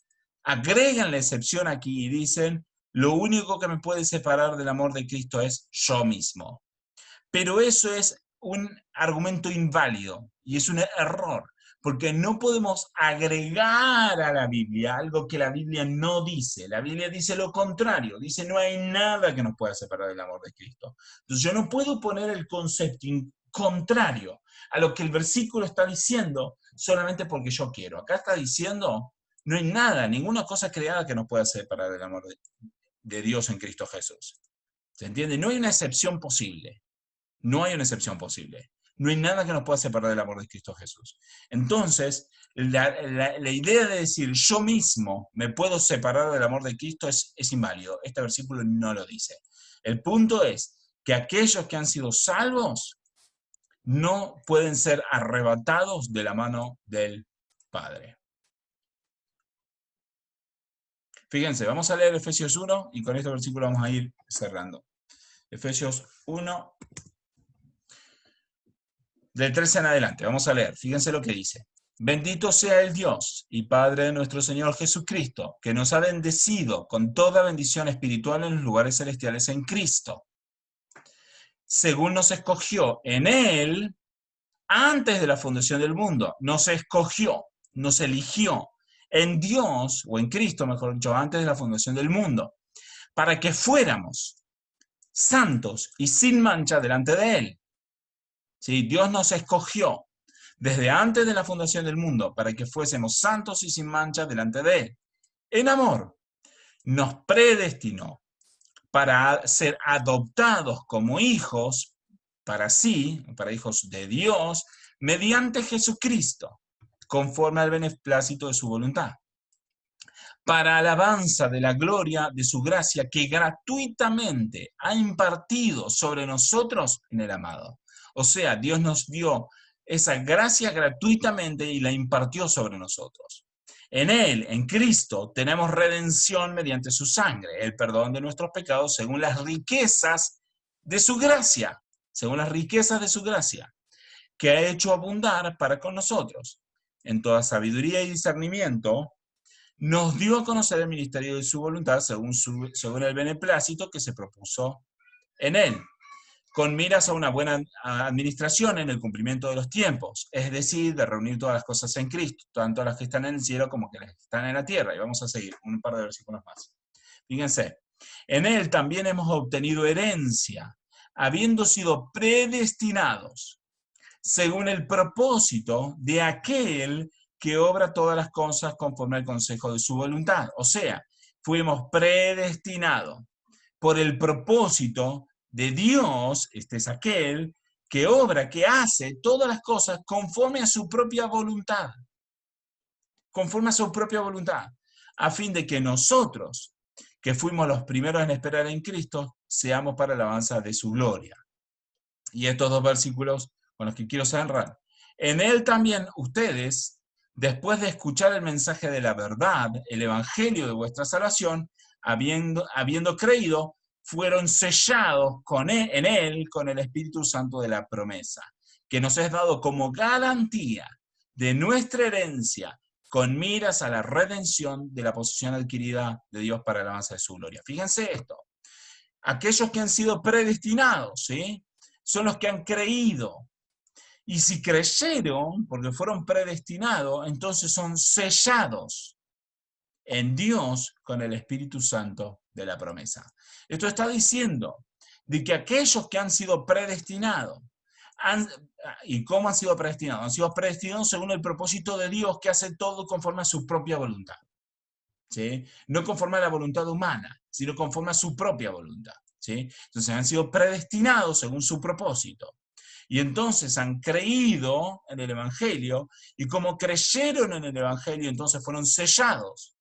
agregan la excepción aquí y dicen, lo único que me puede separar del amor de Cristo es yo mismo. Pero eso es un argumento inválido y es un error, porque no podemos agregar a la Biblia algo que la Biblia no dice. La Biblia dice lo contrario, dice no hay nada que nos pueda separar del amor de Cristo. Entonces yo no puedo poner el concepto contrario a lo que el versículo está diciendo solamente porque yo quiero. Acá está diciendo, no hay nada, ninguna cosa creada que nos pueda separar del amor de Dios en Cristo Jesús. ¿Se entiende? No hay una excepción posible. No hay una excepción posible. No hay nada que nos pueda separar del amor de Cristo Jesús. Entonces, la idea de decir yo mismo me puedo separar del amor de Cristo es inválido. Este versículo no lo dice. El punto es que aquellos que han sido salvos no pueden ser arrebatados de la mano del Padre. Fíjense, vamos a leer Efesios 1 y con este versículo vamos a ir cerrando. Efesios 1, del 13 en adelante, vamos a leer. Fíjense lo que dice. Bendito sea el Dios y Padre de nuestro Señor Jesucristo, que nos ha bendecido con toda bendición espiritual en los lugares celestiales en Cristo, según nos escogió en Él antes de la fundación del mundo. Nos escogió, nos eligió en Dios, o en Cristo, mejor dicho, antes de la fundación del mundo, para que fuéramos santos y sin mancha delante de Él. ¿Sí? Dios nos escogió desde antes de la fundación del mundo para que fuésemos santos y sin mancha delante de Él. En amor, nos predestinó para ser adoptados como hijos, para sí, para hijos de Dios, mediante Jesucristo, conforme al beneplácito de su voluntad, para alabanza de la gloria de su gracia que gratuitamente ha impartido sobre nosotros en el amado. O sea, Dios nos dio esa gracia gratuitamente y la impartió sobre nosotros. En Él, en Cristo, tenemos redención mediante su sangre, el perdón de nuestros pecados según las riquezas de su gracia, según las riquezas de su gracia, que ha hecho abundar para con nosotros. En toda sabiduría y discernimiento, nos dio a conocer el ministerio de su voluntad según el beneplácito que se propuso en Él, con miras a una buena administración en el cumplimiento de los tiempos, es decir, de reunir todas las cosas en Cristo, tanto las que están en el cielo como las que están en la tierra. Y vamos a seguir un par de versículos más. Fíjense, en Él también hemos obtenido herencia, habiendo sido predestinados, según el propósito de aquel que obra todas las cosas conforme al consejo de su voluntad. O sea, fuimos predestinados por el propósito de Dios, este es aquel que obra, que hace todas las cosas conforme a su propia voluntad. Conforme a su propia voluntad. A fin de que nosotros, que fuimos los primeros en esperar en Cristo, seamos para la alabanza de su gloria. Y estos dos versículos con los que quiero cerrar. En Él también ustedes, después de escuchar el mensaje de la verdad, el evangelio de vuestra salvación, habiendo creído, fueron sellados en Él con el Espíritu Santo de la promesa, que nos es dado como garantía de nuestra herencia, con miras a la redención de la posesión adquirida de Dios para la alabanza de su gloria. Fíjense esto. Aquellos que han sido predestinados, ¿sí?, son los que han creído. Y si creyeron, porque fueron predestinados, entonces son sellados en Dios con el Espíritu Santo de la promesa. Esto está diciendo de que aquellos que han sido predestinados, ¿y cómo han sido predestinados? Han sido predestinados según el propósito de Dios, que hace todo conforme a su propia voluntad. ¿Sí? No conforme a la voluntad humana, sino conforme a su propia voluntad. ¿Sí? Entonces han sido predestinados según su propósito. Y entonces han creído en el Evangelio, y como creyeron en el Evangelio, entonces fueron sellados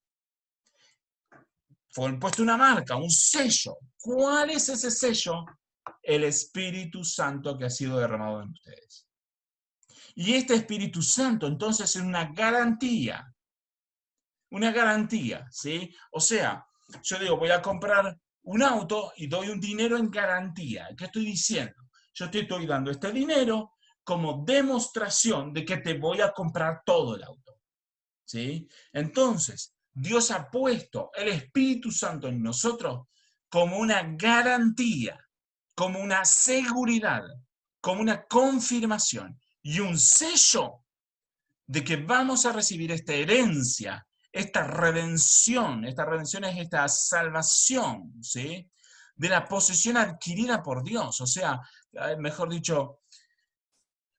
fue puesto una marca, un sello. ¿Cuál es ese sello? El Espíritu Santo que ha sido derramado en ustedes. Y este Espíritu Santo entonces es una garantía, ¿sí? O sea, yo digo, voy a comprar un auto y doy un dinero en garantía. ¿Qué estoy diciendo? Yo te estoy dando este dinero como demostración de que te voy a comprar todo el auto, ¿sí? Entonces, Dios ha puesto el Espíritu Santo en nosotros como una garantía, como una seguridad, como una confirmación y un sello de que vamos a recibir esta herencia, esta redención es esta salvación, ¿sí? De la posesión adquirida por Dios. O sea, mejor dicho,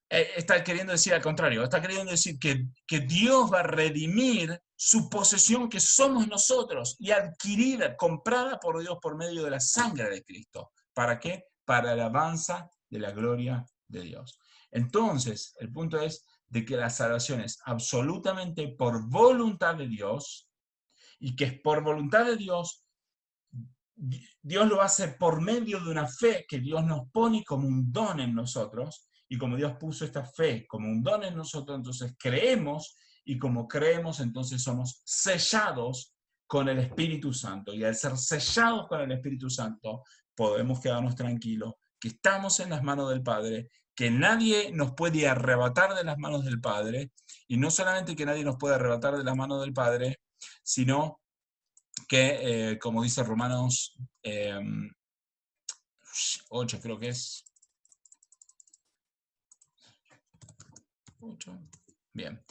está queriendo decir al contrario, está queriendo decir que Dios va a redimir su posesión que somos nosotros y adquirida, comprada por Dios por medio de la sangre de Cristo. ¿Para qué? Para la alabanza de la gloria de Dios. Entonces, el punto es de que la salvación es absolutamente por voluntad de Dios y que es por voluntad de Dios. Dios lo hace por medio de una fe que Dios nos pone como un don en nosotros, y como Dios puso esta fe como un don en nosotros, entonces creemos, y como creemos, entonces somos sellados con el Espíritu Santo, y al ser sellados con el Espíritu Santo, podemos quedarnos tranquilos, que estamos en las manos del Padre, que nadie nos puede arrebatar de las manos del Padre, y no solamente que nadie nos puede arrebatar de las manos del Padre, sino que, como dice Romanos 8, creo que es. 8. Bien.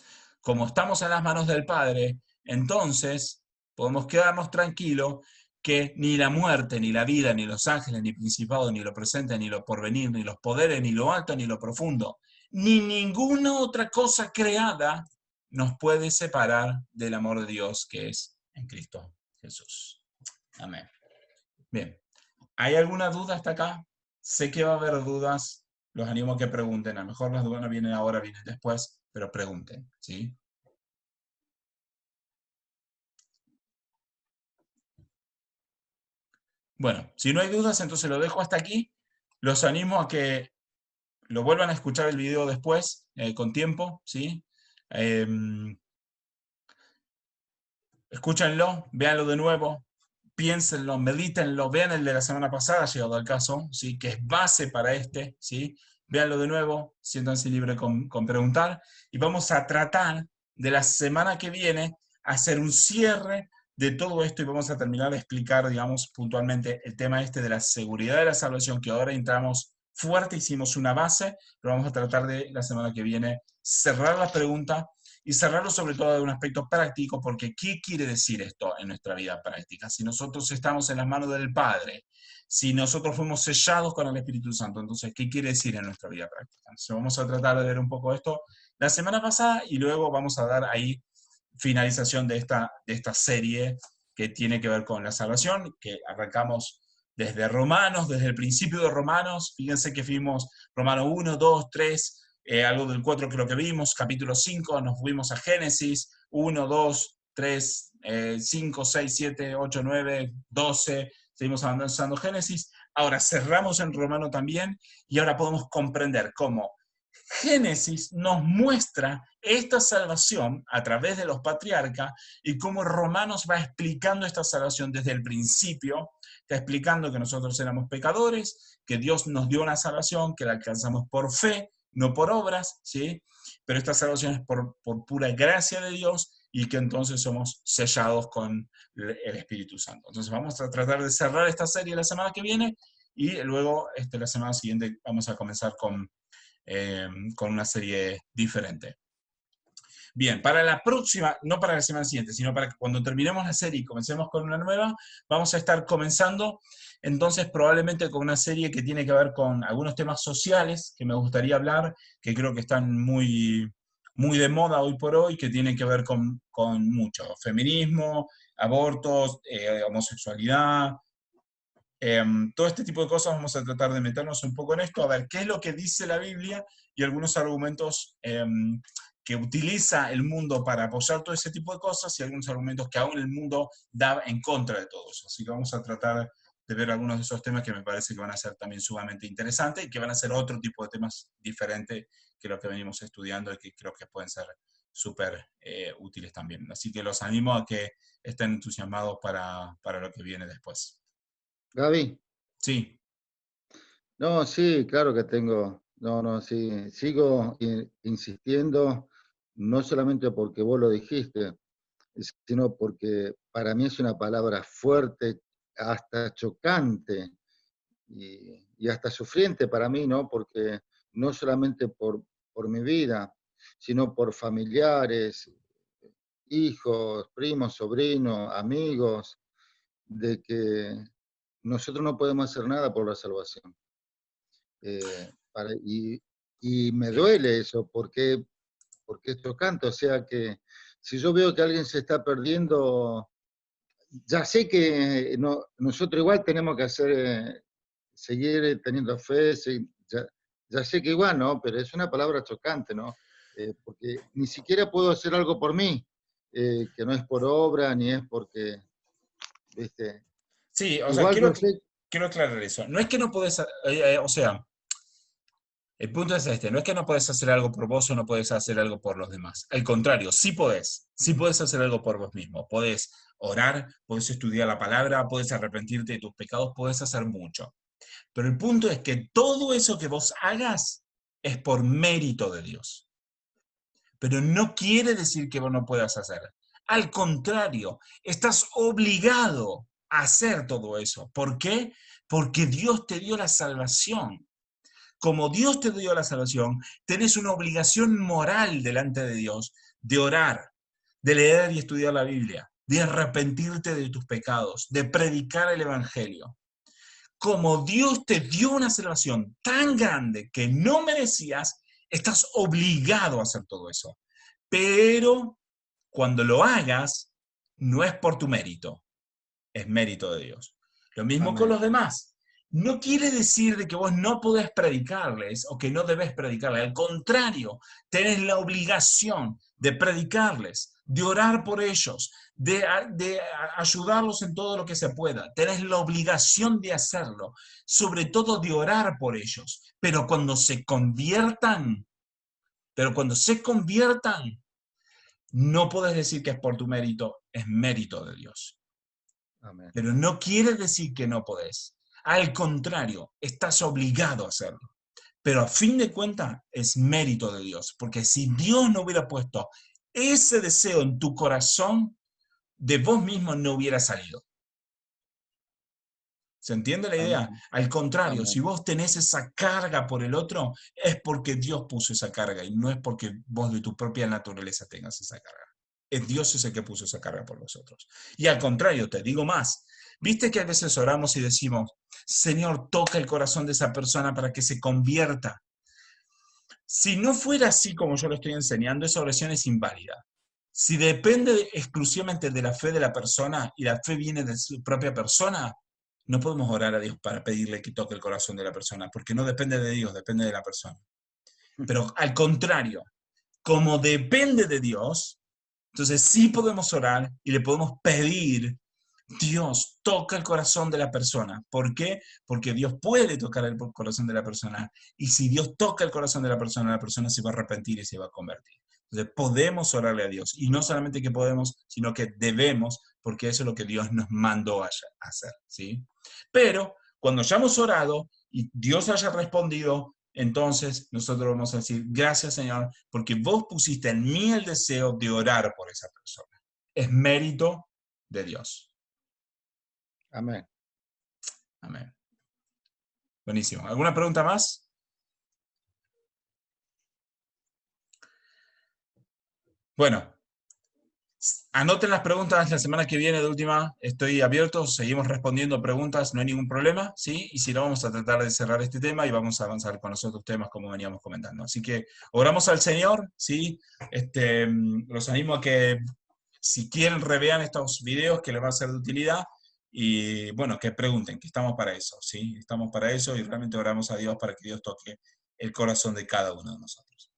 Como estamos en las manos del Padre, entonces podemos quedarnos tranquilos que ni la muerte, ni la vida, ni los ángeles, ni principados, ni lo presente, ni lo porvenir, ni los poderes, ni lo alto, ni lo profundo, ni ninguna otra cosa creada nos puede separar del amor de Dios que es en Cristo Jesús. Amén. Bien. ¿Hay alguna duda hasta acá? Sé que va a haber dudas. Los animo a que pregunten. A lo mejor las dudas no vienen ahora, vienen después, pero pregunten, ¿sí? Bueno, si no hay dudas, entonces lo dejo hasta aquí. Los animo a que lo vuelvan a escuchar el video después, con tiempo, ¿sí? Escúchenlo, véanlo de nuevo, piénsenlo, medítenlo, vean el de la semana pasada, llegado al caso, ¿sí? Que es base para este, ¿sí? Véanlo de nuevo, siéntanse libres con preguntar, y vamos a tratar de la semana que viene hacer un cierre de todo esto, y vamos a terminar de explicar, digamos, puntualmente el tema este de la seguridad de la salvación, que ahora entramos fuerte, hicimos una base, pero vamos a tratar de la semana que viene cerrar la pregunta y cerrarlo sobre todo de un aspecto práctico, porque ¿qué quiere decir esto en nuestra vida práctica? Si nosotros estamos en las manos del Padre, si nosotros fuimos sellados con el Espíritu Santo, entonces, ¿qué quiere decir en nuestra vida práctica? Entonces, vamos a tratar de ver un poco esto la semana pasada, y luego vamos a dar ahí finalización de esta serie que tiene que ver con la salvación, que arrancamos desde Romanos, desde el principio de Romanos. Fíjense que fuimos Romanos 1, 2, 3, algo del 4 creo que vimos, capítulo 5, nos fuimos a Génesis, 1, 2, 3, 5, 6, 7, 8, 9, 12, seguimos avanzando Génesis. Ahora cerramos en Romano también, y ahora podemos comprender cómo Génesis nos muestra esta salvación a través de los patriarcas, y cómo Romanos va explicando esta salvación desde el principio, está explicando que nosotros éramos pecadores, que Dios nos dio una salvación, que la alcanzamos por fe, no por obras, ¿sí? Pero esta salvación es por pura gracia de Dios, y que entonces somos sellados con el Espíritu Santo. Entonces vamos a tratar de cerrar esta serie la semana que viene, y luego la semana siguiente vamos a comenzar con una serie diferente. Bien, para la próxima, no para la semana siguiente, sino para cuando terminemos la serie y comencemos con una nueva, vamos a estar comenzando entonces probablemente con una serie que tiene que ver con algunos temas sociales que me gustaría hablar, que creo que están muy, muy de moda hoy por hoy, que tienen que ver con mucho feminismo, abortos, homosexualidad, Todo este tipo de cosas vamos a tratar de meternos un poco en esto, a ver qué es lo que dice la Biblia y algunos argumentos que utiliza el mundo para apoyar todo ese tipo de cosas y algunos argumentos que aún el mundo da en contra de todo eso. Así que vamos a tratar de ver algunos de esos temas que me parece que van a ser también sumamente interesantes y que van a ser otro tipo de temas diferentes que lo que venimos estudiando y que creo que pueden ser súper útiles también. Así que los animo a que estén entusiasmados para lo que viene después. Gaby, Sí, no, sí, claro que tengo, no, no, sí, sigo insistiendo, no solamente porque vos lo dijiste, sino porque para mí es una palabra fuerte, hasta chocante y hasta sufriente para mí, ¿no? Porque no solamente por mi vida, sino por familiares, hijos, primos, sobrinos, amigos, de que nosotros no podemos hacer nada por la salvación. Y me sí. duele eso, porque es chocante. O sea que si yo veo que alguien se está perdiendo, ya sé que nosotros igual tenemos que seguir teniendo fe, ya sé que igual, ¿no? Pero es una palabra chocante, ¿no? Porque ni siquiera puedo hacer algo por mí, que no es por obra, ni es porque, ¿viste? Sí, o sea, Igual yo sé, quiero aclarar eso. No es que no podés, o sea, el punto es este, no es que no podés hacer algo por vos o no podés hacer algo por los demás. Al contrario, sí podés hacer algo por vos mismo. Podés orar, podés estudiar la palabra, podés arrepentirte de tus pecados, podés hacer mucho. Pero el punto es que todo eso que vos hagas es por mérito de Dios. Pero no quiere decir que vos no puedas hacer. Al contrario, estás obligado a hacer todo eso. ¿Por qué? Porque Dios te dio la salvación. Como Dios te dio la salvación, tenés una obligación moral delante de Dios de orar, de leer y estudiar la Biblia, de arrepentirte de tus pecados, de predicar el Evangelio. Como Dios te dio una salvación tan grande que no merecías, estás obligado a hacer todo eso. Pero cuando lo hagas, no es por tu mérito, es mérito de Dios. Lo mismo con amén, los demás. No quiere decir de que vos no podés predicarles o que no debes predicarles. Al contrario, tenés la obligación de predicarles, de orar por ellos, de ayudarlos en todo lo que se pueda. Tenés la obligación de hacerlo, sobre todo de orar por ellos. Pero cuando se conviertan, no podés decir que es por tu mérito, es mérito de Dios. amén, Pero no quiere decir que no podés. Al contrario, estás obligado a hacerlo. Pero a fin de cuentas es mérito de Dios, porque si Dios no hubiera puesto ese deseo en tu corazón, de vos mismo no hubiera salido. ¿Se entiende la idea? amén, Al contrario, si amén, vos tenés esa carga por el otro, es porque Dios puso esa carga y no es porque vos de tu propia naturaleza tengas esa carga. Es Dios ese que puso esa carga por vosotros. Y al contrario, te digo más. Viste que a veces oramos y decimos, Señor, toca el corazón de esa persona para que se convierta. Si no fuera así como yo lo estoy enseñando, esa oración es inválida. Si depende exclusivamente de la fe de la persona y la fe viene de su propia persona, no podemos orar a Dios para pedirle que toque el corazón de la persona, porque no depende de Dios, depende de la persona. Pero al contrario, como depende de Dios, entonces sí podemos orar y le podemos pedir, Dios, toca el corazón de la persona. ¿Por qué? Porque Dios puede tocar el corazón de la persona. Y si Dios toca el corazón de la persona se va a arrepentir y se va a convertir. Entonces podemos orarle a Dios. Y no solamente que podemos, sino que debemos, porque eso es lo que Dios nos mandó a hacer. ¿Sí? Pero cuando ya hemos orado y Dios haya respondido, entonces nosotros vamos a decir, gracias Señor, porque vos pusiste en mí el deseo de orar por esa persona. Es mérito de Dios. amén. Amén. Buenísimo. ¿Alguna pregunta más? Bueno, anoten las preguntas la semana que viene de última. Estoy abierto, seguimos respondiendo preguntas, no hay ningún problema, ¿sí? Y si no, vamos a tratar de cerrar este tema y vamos a avanzar con los otros temas como veníamos comentando. Así que oramos al Señor, ¿sí? Los animo a que si quieren revean estos videos que les va a ser de utilidad y bueno, que pregunten, que estamos para eso, ¿sí? Estamos para eso y realmente oramos a Dios para que Dios toque el corazón de cada uno de nosotros.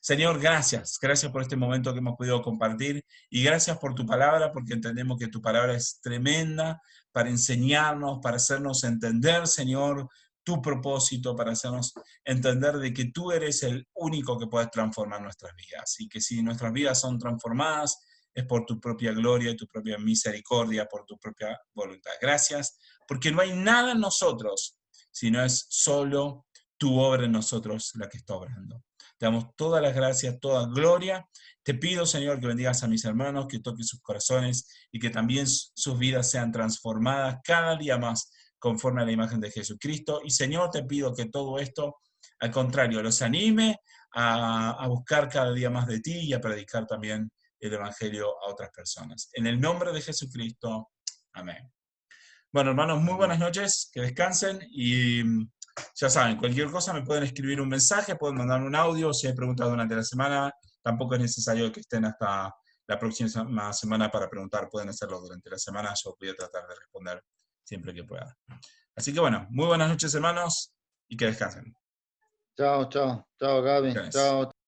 Señor, gracias por este momento que hemos podido compartir y gracias por tu palabra, porque entendemos que tu palabra es tremenda para enseñarnos, para hacernos entender, Señor, tu propósito, para hacernos entender de que tú eres el único que puedes transformar nuestras vidas y que si nuestras vidas son transformadas es por tu propia gloria y tu propia misericordia, por tu propia voluntad. Gracias, porque no hay nada en nosotros, sino es solo tu obra en nosotros la que está obrando. Te damos todas las gracias, toda gloria. Te pido, Señor, que bendigas a mis hermanos, que toques sus corazones y que también sus vidas sean transformadas cada día más conforme a la imagen de Jesucristo. Y, Señor, te pido que todo esto, al contrario, los anime a buscar cada día más de ti y a predicar también el Evangelio a otras personas. En el nombre de Jesucristo, amén. Bueno, hermanos, muy buenas noches, que descansen y ya saben, cualquier cosa me pueden escribir un mensaje, pueden mandar un audio, si hay preguntas durante la semana, tampoco es necesario que estén hasta la próxima semana para preguntar, pueden hacerlo durante la semana, yo voy a tratar de responder siempre que pueda. Así que bueno, muy buenas noches hermanos y que descansen. Chao, chao, chao Gaby, Gracias. chao.